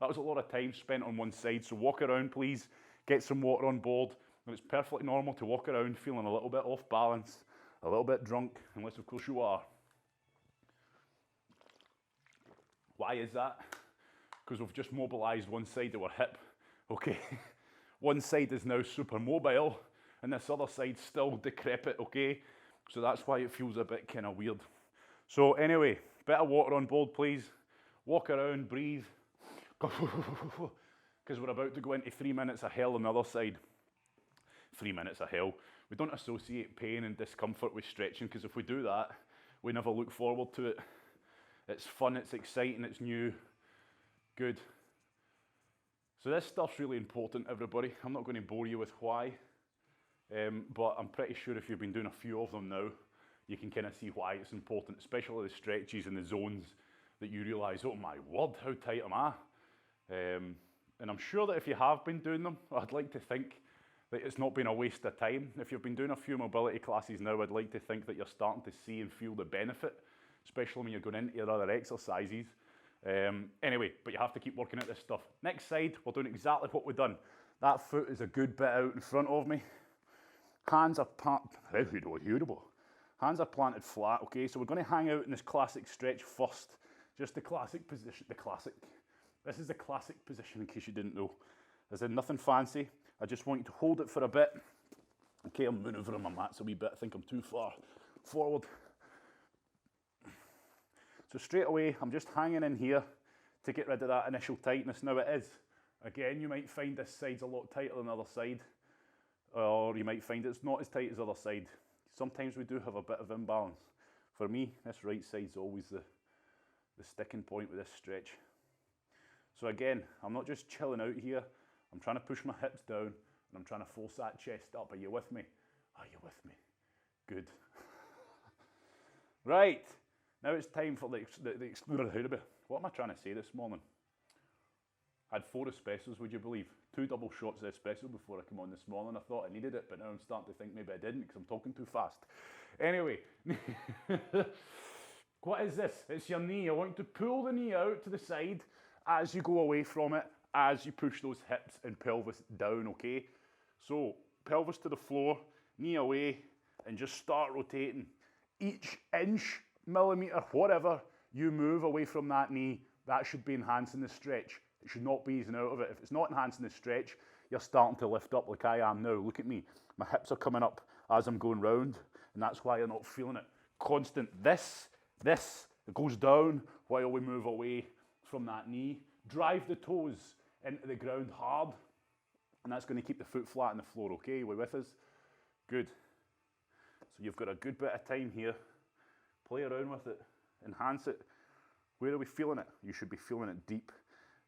Speaker 1: was a lot of time spent on one side. So walk around, please. Get some water on board. And it's perfectly normal to walk around feeling a little bit off balance, a little bit drunk, unless of course you are. Why is that? Because we've just mobilised one side of our hip, okay? One side is now super mobile, and this other side's still decrepit, okay? So that's why it feels a bit kind of weird. So anyway, bit of water on board, please. Walk around, breathe. Because we're about to go into 3 minutes of hell on the other side. 3 minutes of hell. We don't associate pain and discomfort with stretching, because if we do that, we never look forward to it. It's fun, it's exciting, it's new. Good. So this stuff's really important, everybody. I'm not going to bore you with why, but I'm pretty sure if you've been doing a few of them now, you can kind of see why it's important, especially the stretches and the zones that you realise, oh my word, how tight am I? And I'm sure that if you have been doing them, I'd like to think that it's not been a waste of time. If you've been doing a few mobility classes now, I'd like to think that you're starting to see and feel the benefit, especially when you're going into your other exercises. Anyway, but you have to keep working at this stuff. Next side, we're doing exactly what we've done. That foot is a good bit out in front of me. Hands are Hands are planted flat, okay? So we're going to hang out in this classic stretch first. Just the classic position, This is the classic position, in case you didn't know. As in nothing fancy. I just want you to hold it for a bit. Okay, I'm manoeuvring my mats a wee bit. I think I'm too far forward. So straight away, I'm just hanging in here to get rid of that initial tightness. Now it is. Again, you might find this side's a lot tighter than the other side. Or you might find it's not as tight as the other side. Sometimes we do have a bit of imbalance. For me, this right side's always the sticking point with this stretch. So again, I'm not just chilling out here. I'm trying to push my hips down and I'm trying to force that chest up. Are you with me? Are you with me? Good. Right. Now it's time for the what am I trying to say this morning? I had 4 espressos, would you believe? 2 double shots of espresso before I came on this morning. I thought I needed it, but now I'm starting to think maybe I didn't because I'm talking too fast. Anyway, what is this? It's your knee. I want you to pull the knee out to the side as you go away from it, as you push those hips and pelvis down, okay? So, pelvis to the floor, knee away, and just start rotating. Each inch, millimetre, whatever you move away from that knee, that should be enhancing the stretch. It should not be easing out of it. If it's not enhancing the stretch, you're starting to lift up like I am now. Look at me. My hips are coming up as I'm going round, and that's why you're not feeling it. Constant. This, it goes down while we move away from that knee. Drive the toes into the ground hard, and that's going to keep the foot flat on the floor, okay? Are we with us? Good. So you've got a good bit of time here. Play around with it. Enhance it. Where are we feeling it? You should be feeling it deep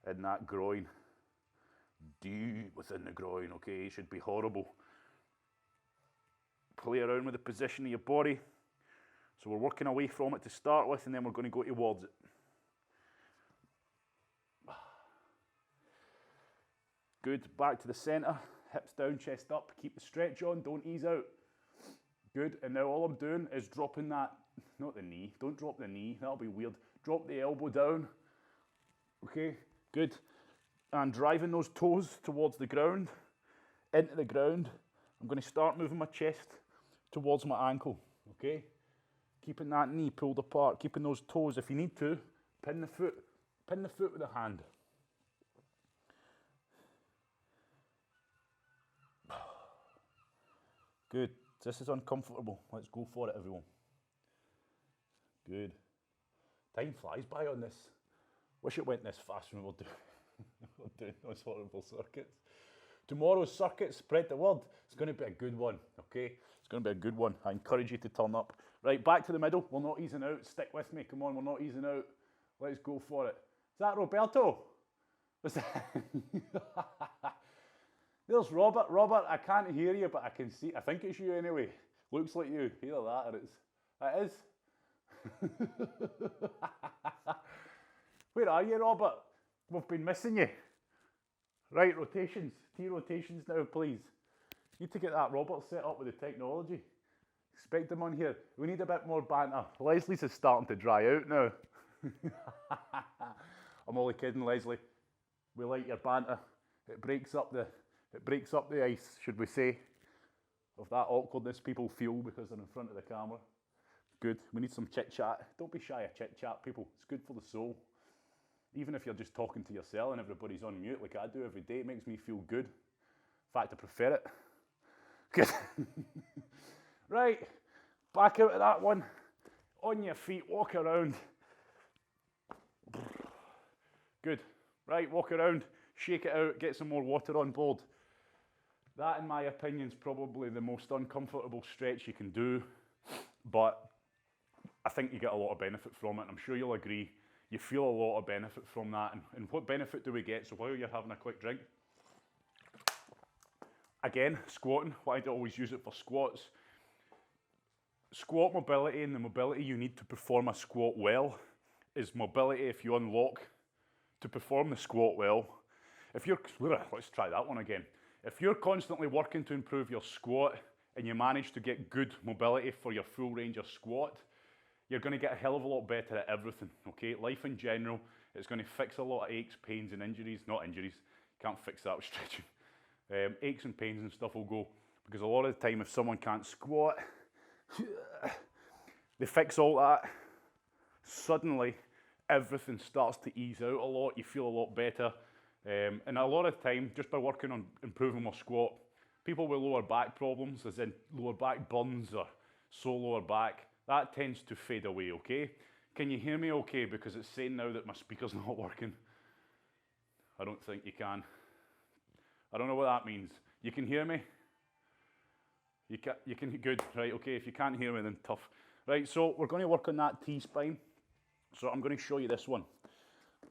Speaker 1: in that groin. Deep within the groin, okay? It should be horrible. Play around with the position of your body. So we're working away from it to start with, and then we're going to go towards it. Good. Back to the centre. Hips down, chest up. Keep the stretch on. Don't ease out. Good. And now all I'm doing is dropping that, not the knee. Don't drop the knee. That'll be weird. Drop the elbow down. Okay. Good. And driving those toes towards the ground, into the ground. I'm going to start moving my chest towards my ankle. Okay. Keeping that knee pulled apart. Keeping those toes, if you need to, pin the foot. Pin the foot with a hand. Good. This is uncomfortable. Let's go for it, everyone. Good. Time flies by on this. Wish it went this fast when we're doing those horrible circuits. Tomorrow's circuit, spread the word. It's going to be a good one, okay? It's going to be a good one. I encourage you to turn up. Right, back to the middle. We're not easing out. Stick with me. Come on, we're not easing out. Let's go for it. Is that Roberto? What's that? There's Robert. Robert, I can't hear you, but I can see. I think it's you anyway. Looks like you. Either that or it's... It is. Where are you, Robert? We've been missing you. Right, rotations. T rotations now, please. Need to get that Robert set up with the technology. Expect him on here. We need a bit more banter. Leslie's is starting to dry out now. I'm only kidding, Leslie. We like your banter. It breaks up the ice, should we say, of that awkwardness people feel because they're in front of the camera. Good. We need some chit-chat. Don't be shy of chit-chat, people. It's good for the soul. Even if you're just talking to yourself and everybody's on mute like I do every day, it makes me feel good. In fact, I prefer it. Good. Right. Back out of that one. On your feet, walk around. Good. Right, walk around, shake it out, get some more water on board. That, in my opinion, is probably the most uncomfortable stretch you can do, but I think you get a lot of benefit from it, and I'm sure you'll agree. You feel a lot of benefit from that, and what benefit do we get? So while you're having a quick drink, again, squatting, why do I always use it for squats? Squat mobility and the mobility you need to perform a squat well is mobility if you unlock to perform the squat well. If you're, let's try that one again. If you're constantly working to improve your squat and you manage to get good mobility for your full range of squat, you're going to get a hell of a lot better at everything, okay? Life in general, it's going to fix a lot of aches, pains and injuries. Not injuries, can't fix that with stretching. Aches and pains and stuff will go, because a lot of the time if someone can't squat, they fix all that, suddenly everything starts to ease out a lot, you feel a lot better. And a lot of the time, just by working on improving my squat, people with lower back problems, as in lower back burns or sore lower back, that tends to fade away, okay? Can you hear me okay? Because it's saying now that my speaker's not working. I don't think you can. I don't know what that means. You can hear me? You can, good, right, okay. If you can't hear me, then tough. Right, so we're going to work on that T-spine. So I'm going to show you this one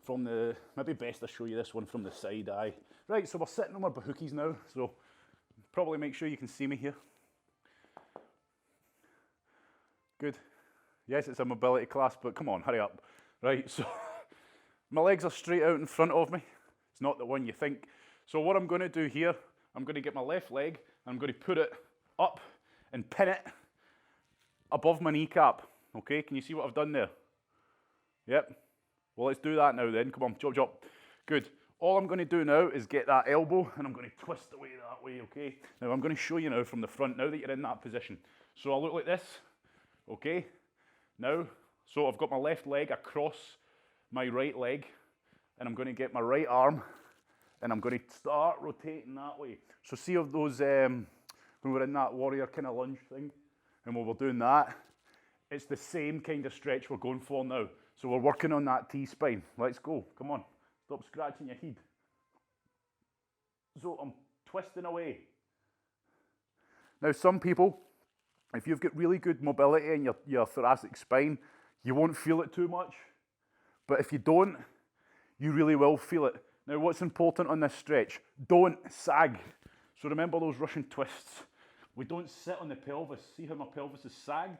Speaker 1: from the, maybe best I show you this one from the side eye. Right, so we're sitting on my bahookies now, so probably make sure you can see me here. Good. Yes, it's a mobility class, but come on, hurry up. Right, so my legs are straight out in front of me. It's not the one you think. So what I'm going to do here, I'm going to get my left leg, and I'm going to put it up and pin it above my kneecap. Okay, can you see what I've done there? Yep. Well, let's do that now then. Come on, chop, chop. Good. All I'm going to do now is get that elbow, and I'm going to twist away that way, okay? Now, I'm going to show you now from the front, now that you're in that position. So I'll look like this, okay? Now, so I've got my left leg across my right leg, and I'm going to get my right arm, and I'm going to start rotating that way. So see of those, when we're in that warrior kind of lunge thing, and when we're doing that, it's the same kind of stretch we're going for now. So we're working on that T-spine. Let's go, come on. Stop scratching your head. So I'm twisting away. Now some people, if you've got really good mobility in your thoracic spine, you won't feel it too much. But if you don't, you really will feel it. Now what's important on this stretch? Don't sag. So remember those Russian twists. We don't sit on the pelvis. See how my pelvis is sagged?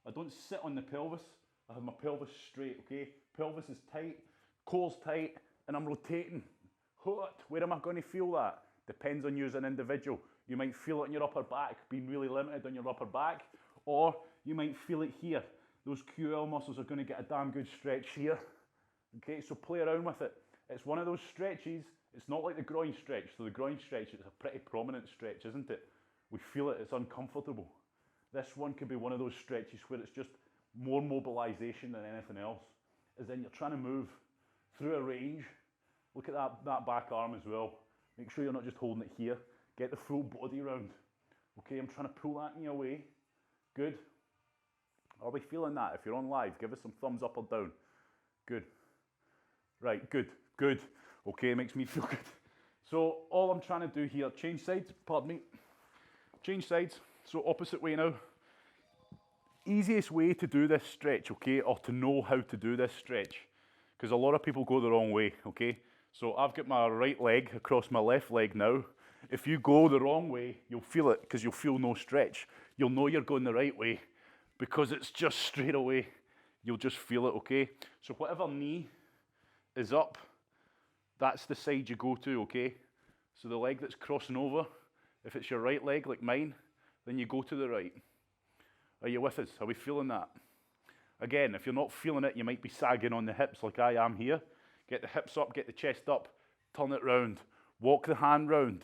Speaker 1: I don't sit on the pelvis. I have my pelvis straight, okay? Pelvis is tight, core's tight, and I'm rotating. Where am I going to feel that? Depends on you as an individual. You might feel it in your upper back, being really limited on your upper back, or you might feel it here. Those QL muscles are going to get a damn good stretch here. Okay, so play around with it. It's one of those stretches, it's not like the groin stretch. So the groin stretch is a pretty prominent stretch, isn't it? We feel it, it's uncomfortable. This one could be one of those stretches where it's just more mobilization than anything else. As in you're trying to move through a range. Look at that back arm as well. Make sure you're not just holding it here. Get the full body round. Okay, I'm trying to pull that in your way. Good. Are we feeling that? If you're on live, give us some thumbs up or down. Good. Right, good, good. Okay, it makes me feel good. So all I'm trying to do here, change sides, pardon me. Change sides, so opposite way now. Easiest way to do this stretch, okay, or to know how to do this stretch, because a lot of people go the wrong way, okay? So I've got my right leg across my left leg now. If you go the wrong way, you'll feel it, because you'll feel no stretch. You'll know you're going the right way, because it's just straight away. You'll just feel it, okay? So whatever knee is up, that's the side you go to, okay? So the leg that's crossing over, if it's your right leg like mine, then you go to the right. Are you with us? Are we feeling that? Again, if you're not feeling it, you might be sagging on the hips like I am here. Get the hips up, get the chest up, turn it round. Walk the hand round.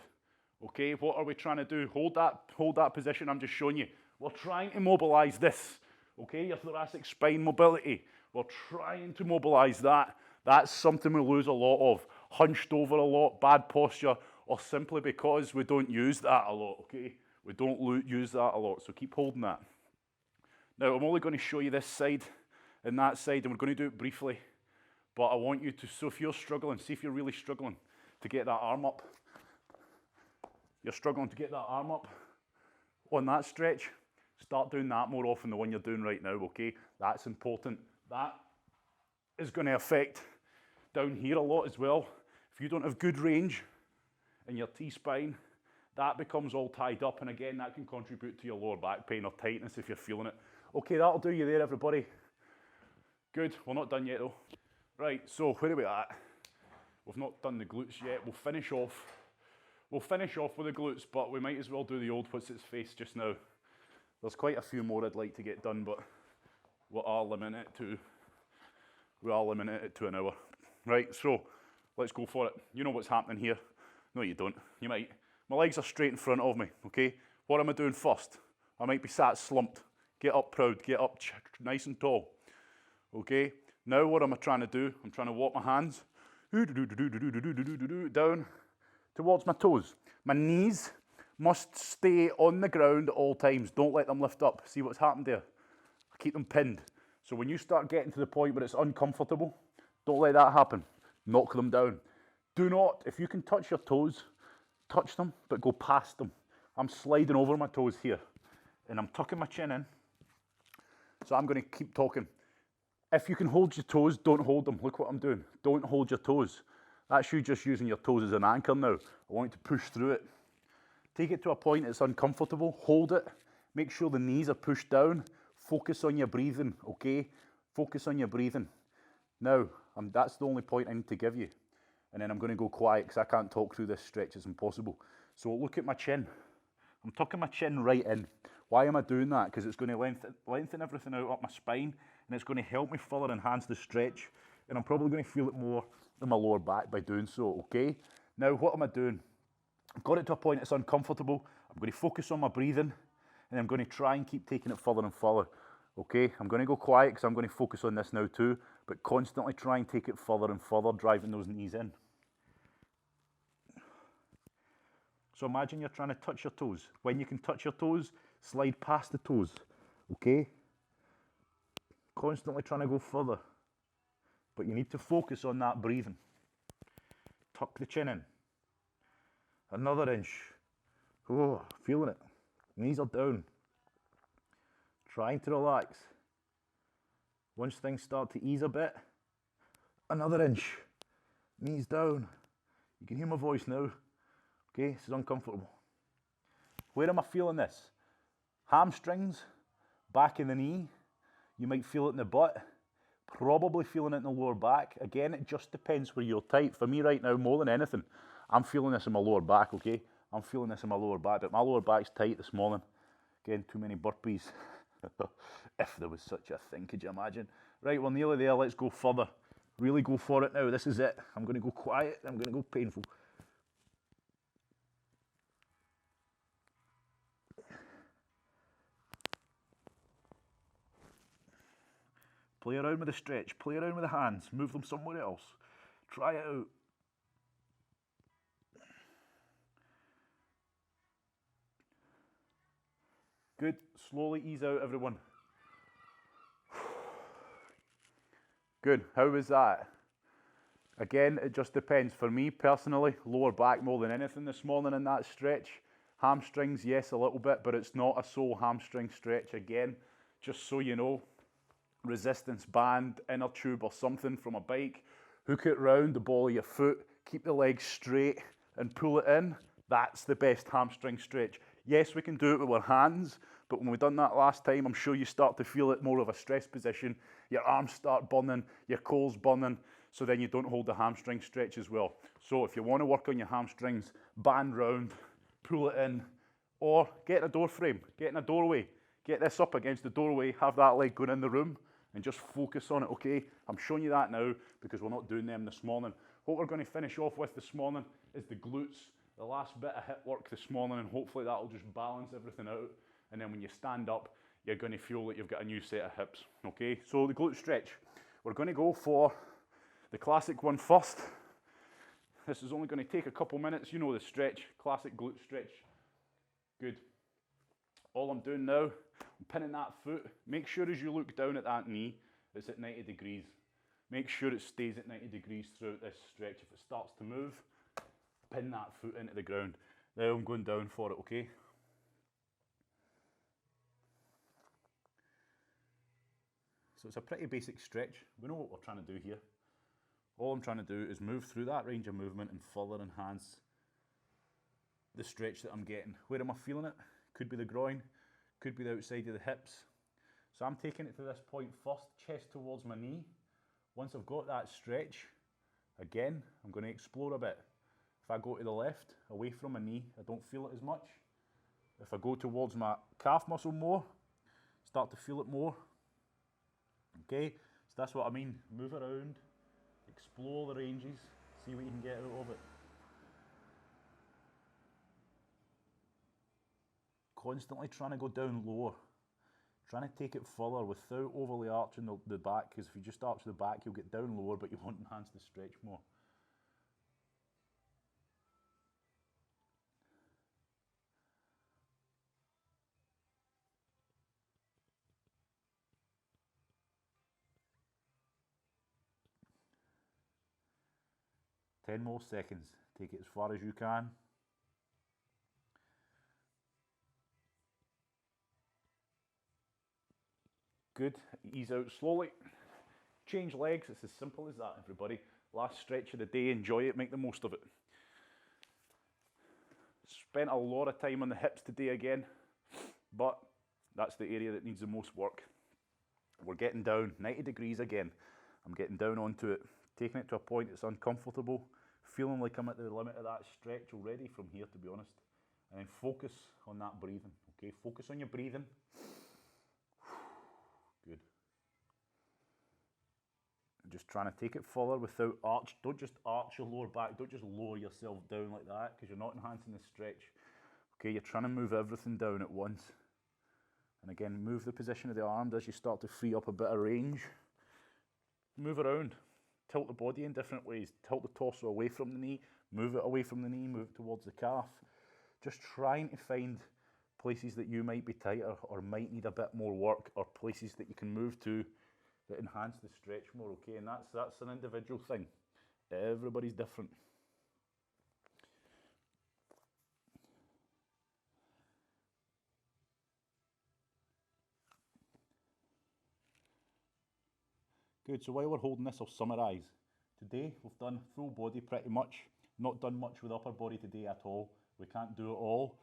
Speaker 1: Okay, what are we trying to do? Hold that position I'm just showing you. We're trying to mobilize this. Okay, your thoracic spine mobility. We're trying to mobilize that. That's something we lose a lot of. Hunched over a lot, bad posture, or simply because we don't use that a lot, okay? We don't use that a lot, so keep holding that. Now, I'm only going to show you this side and that side, and we're going to do it briefly. But I want you to, so if you're struggling, see if you're really struggling to get that arm up. you're struggling to get that arm up on that stretch, start doing that more often than the one you're doing right now, okay? That's important. That is going to affect down here a lot as well. If you don't have good range in your T-spine, that becomes all tied up, and again, that can contribute to your lower back pain or tightness if you're feeling it. Okay, that'll do you there, everybody. Good, we're not done yet though. Right, so where are we at? We've not done the glutes yet. We'll finish off with the glutes, but we might as well do the old what's its face just now. There's quite a few more I'd like to get done, but we are limiting it to an hour. Right, so let's go for it. You know what's happening here. No, you don't. You might. My legs are straight in front of me, okay? What am I doing first? I might be sat slumped. Get up proud, get up nice and tall, okay? Now what am I trying to do? I'm trying to walk my hands down towards my toes. My knees must stay on the ground at all times. Don't let them lift up. See what's happened there? I keep them pinned. So when you start getting to the point where it's uncomfortable, don't let that happen. Knock them down. Do not, if you can touch your toes, touch them, but go past them. I'm sliding over my toes here, and I'm tucking my chin in. So I'm going to keep talking. If you can hold your toes, don't hold them. Look what I'm doing. Don't hold your toes. That's you just using your toes as an anchor now. I want you to push through it. Take it to a point that's uncomfortable. Hold it. Make sure the knees are pushed down. Focus on your breathing, okay? Focus on your breathing. Now, that's the only point I need to give you. And then I'm going to go quiet because I can't talk through this stretch. It's impossible. So look at my chin. I'm tucking my chin right in. Why am I doing that? Because it's going to lengthen everything out up my spine, and it's going to help me further enhance the stretch. And I'm probably going to feel it more in my lower back by doing so, okay? Now, what am I doing? I've got it to a point that's uncomfortable. I'm going to focus on my breathing, and I'm going to try and keep taking it further and further, okay? I'm going to go quiet because I'm going to focus on this now too, but constantly try and take it further and further, driving those knees in. So imagine you're trying to touch your toes. When you can touch your toes, slide past the toes, okay? Constantly trying to go further. But you need to focus on that breathing. Tuck the chin in. Another inch. Oh, feeling it. Knees are down. Trying to relax. Once things start to ease a bit, another inch. Knees down. You can hear my voice now. Okay, this is uncomfortable. Where am I feeling this? Hamstrings, back in the knee. You might feel it in the butt. Probably feeling it in the lower back. Again, it just depends where you're tight. For me right now, more than anything, I'm feeling this in my lower back, okay? I'm feeling this in my lower back, but my lower back's tight this morning. Again, too many burpees. If there was such a thing, could you imagine? Right, we're nearly there. Let's go further. Really go for it now. This is it. I'm going to go quiet. I'm going to go painful. Play around with the stretch, play around with the hands, move them somewhere else. Try it out. Good, slowly ease out everyone. Good, how was that? Again, it just depends. For me personally, lower back more than anything this morning in that stretch. Hamstrings, yes, a little bit, but it's not a sole hamstring stretch. Again, just so you know, resistance band, inner tube or something from a bike, hook it round the ball of your foot, keep the legs straight and pull it in. That's the best hamstring stretch. Yes, we can do it with our hands, but when we've done that last time, I'm sure you start to feel it more of a stress position. Your arms start burning, your core's burning, so then you don't hold the hamstring stretch as well. So if you want to work on your hamstrings, band round, pull it in, or get in a door frame, get in a doorway, get this up against the doorway, have that leg going in the room, and just focus on it, okay? I'm showing you that now because we're not doing them this morning. What we're going to finish off with this morning is the glutes, the last bit of hip work this morning, and hopefully that'll just balance everything out. And then when you stand up, you're going to feel that you've got a new set of hips, okay? So the glute stretch, we're going to go for the classic one first. This is only going to take a couple minutes. You know the stretch, classic glute stretch. Good. All I'm doing now, I'm pinning that foot. Make sure as you look down at that knee, it's at 90 degrees. Make sure it stays at 90 degrees throughout this stretch. If it starts to move, pin that foot into the ground. Now I'm going down for it, okay? So it's a pretty basic stretch. We know what we're trying to do here. All I'm trying to do is move through that range of movement and further enhance the stretch that I'm getting. Where am I feeling it? Could be the groin, could be the outside of the hips. So I'm taking it to this point first, chest towards my knee. Once I've got that stretch, again, I'm going to explore a bit. If I go to the left, away from my knee, I don't feel it as much. If I go towards my calf muscle more, start to feel it more. Okay, so that's what I mean. Move around, explore the ranges, see what you can get out of it. Constantly trying to go down lower, trying to take it further without overly arching the back, because if you just arch the back, you'll get down lower, but you won't enhance the stretch more. Ten more seconds. Take it as far as you can. Good. Ease out slowly. Change legs. It's as simple as that, everybody. Last stretch of the day. Enjoy it. Make the most of it. Spent a lot of time on the hips today again, but that's the area that needs the most work. We're getting down 90 degrees again. I'm getting down onto it, taking it to a point that's uncomfortable, feeling like I'm at the limit of that stretch already from here, to be honest. And then focus on that breathing, okay? Focus on your breathing. Good. Just trying to take it further without arch. Don't just arch your lower back. Don't just lower yourself down like that, because you're not enhancing the stretch. Okay, you're trying to move everything down at once. And again, move the position of the arms as you start to free up a bit of range. Move around. Tilt the body in different ways. Tilt the torso away from the knee. Move it away from the knee. Move it towards the calf. Just trying to find places that you might be tighter or might need a bit more work, or places that you can move to that enhance the stretch more, okay? And that's an individual thing. Everybody's different. Good, so while we're holding this, I'll summarise. Today, we've done full body pretty much. Not done much with upper body today at all. We can't do it all.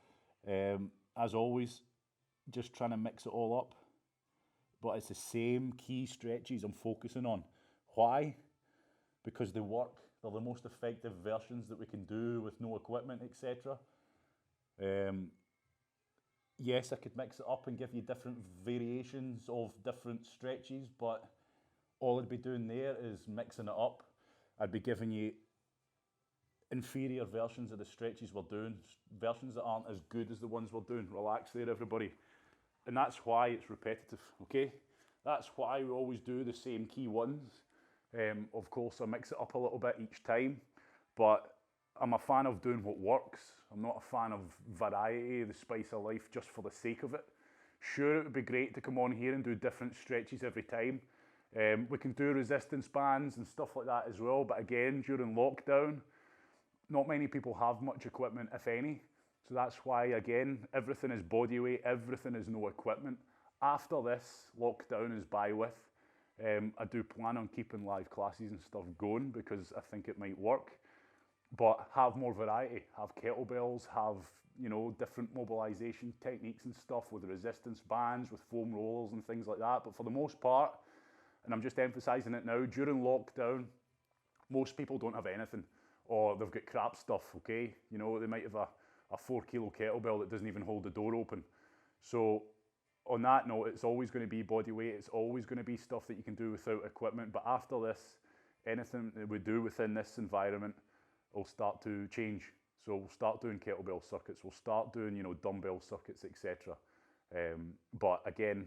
Speaker 1: As always, just trying to mix it all up. But it's the same key stretches I'm focusing on. Why? Because they work. They're the most effective versions that we can do with no equipment, etc. Yes, I could mix it up and give you different variations of different stretches, but all I'd be doing there is mixing it up. I'd be giving you inferior versions of the stretches we're doing, versions that aren't as good as the ones we're doing. Relax there, everybody. And that's why it's repetitive, okay? That's why we always do the same key ones. Of course, I mix it up a little bit each time, but I'm a fan of doing what works. I'm not a fan of variety, the spice of life, just for the sake of it. Sure, it would be great to come on here and do different stretches every time. We can do resistance bands and stuff like that as well, but again, during lockdown, not many people have much equipment, if any. So that's why, again, everything is body weight, everything is no equipment. After this, lockdown is by with. I do plan on keeping live classes and stuff going because I think it might work. But have more variety, have kettlebells, have, you know, different mobilization techniques and stuff with resistance bands, with foam rollers and things like that. But for the most part, and I'm just emphasizing it now, during lockdown, most people don't have anything, or they've got crap stuff, okay? You know, they might have a 4 kilo kettlebell that doesn't even hold the door open. So on that note, it's always going to be body weight. It's always going to be stuff that you can do without equipment. But after this, anything that we do within this environment will start to change. So we'll start doing kettlebell circuits. We'll start doing, you know, dumbbell circuits, etc. But again,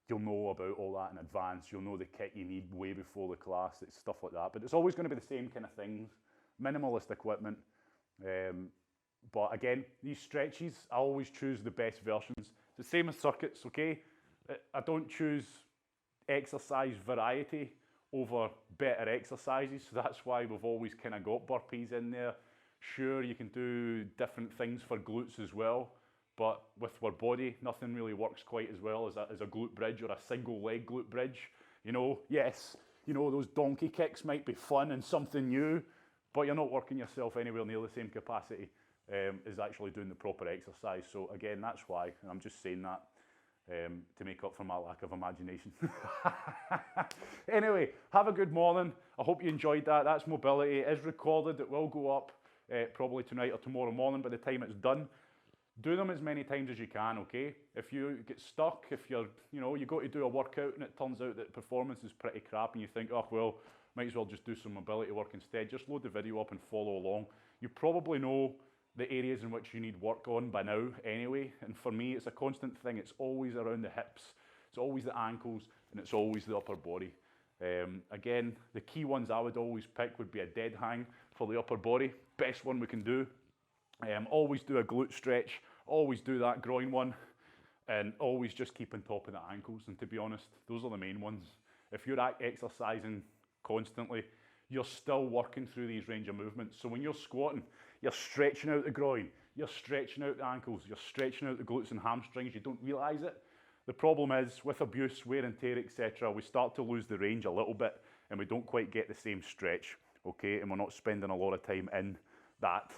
Speaker 1: you'll know about all that in advance. You'll know the kit you need way before the class. It's stuff like that. But it's always going to be the same kind of things. Minimalist equipment. But again, these stretches, I always choose the best versions. It's the same as circuits, okay? I don't choose exercise variety over better exercises. So that's why we've always kind of got burpees in there. Sure, you can do different things for glutes as well, but with our body, nothing really works quite as well as a glute bridge or a single leg glute bridge. You know, yes, you know, those donkey kicks might be fun and something new, but you're not working yourself anywhere near the same capacity as actually doing the proper exercise. So again, that's why, and I'm just saying that to make up for my lack of imagination. Anyway, have a good morning. I hope you enjoyed that. That's mobility. It is recorded. It will go up probably tonight or tomorrow morning by the time it's done. Do them as many times as you can, okay? If you get stuck, if you're, you know, you go to do a workout and it turns out that performance is pretty crap and you think, oh, well, might as well just do some mobility work instead, just load the video up and follow along. You probably know the areas in which you need work on by now anyway, and for me, it's a constant thing. It's always around the hips, it's always the ankles, and it's always the upper body. Again, the key ones I would always pick would be a dead hang for the upper body, best one we can do. Always do a glute stretch, always do that groin one, and always just keep on top of the ankles. And to be honest, those are the main ones. If you're exercising constantly, you're still working through these range of movements. So when you're squatting, you're stretching out the groin, you're stretching out the ankles, you're stretching out the glutes and hamstrings, you don't realise it. The problem is, with abuse, wear and tear, etc., we start to lose the range a little bit and we don't quite get the same stretch, okay? And we're not spending a lot of time in that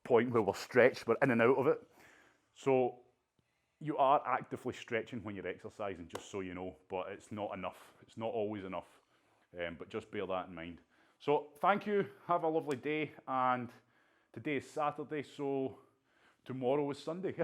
Speaker 1: point where we're stretched, we're in and out of it. So you are actively stretching when you're exercising, just so you know, but it's not enough. It's not always enough, but just bear that in mind. So thank you, have a lovely day, and today is Saturday, so tomorrow is Sunday.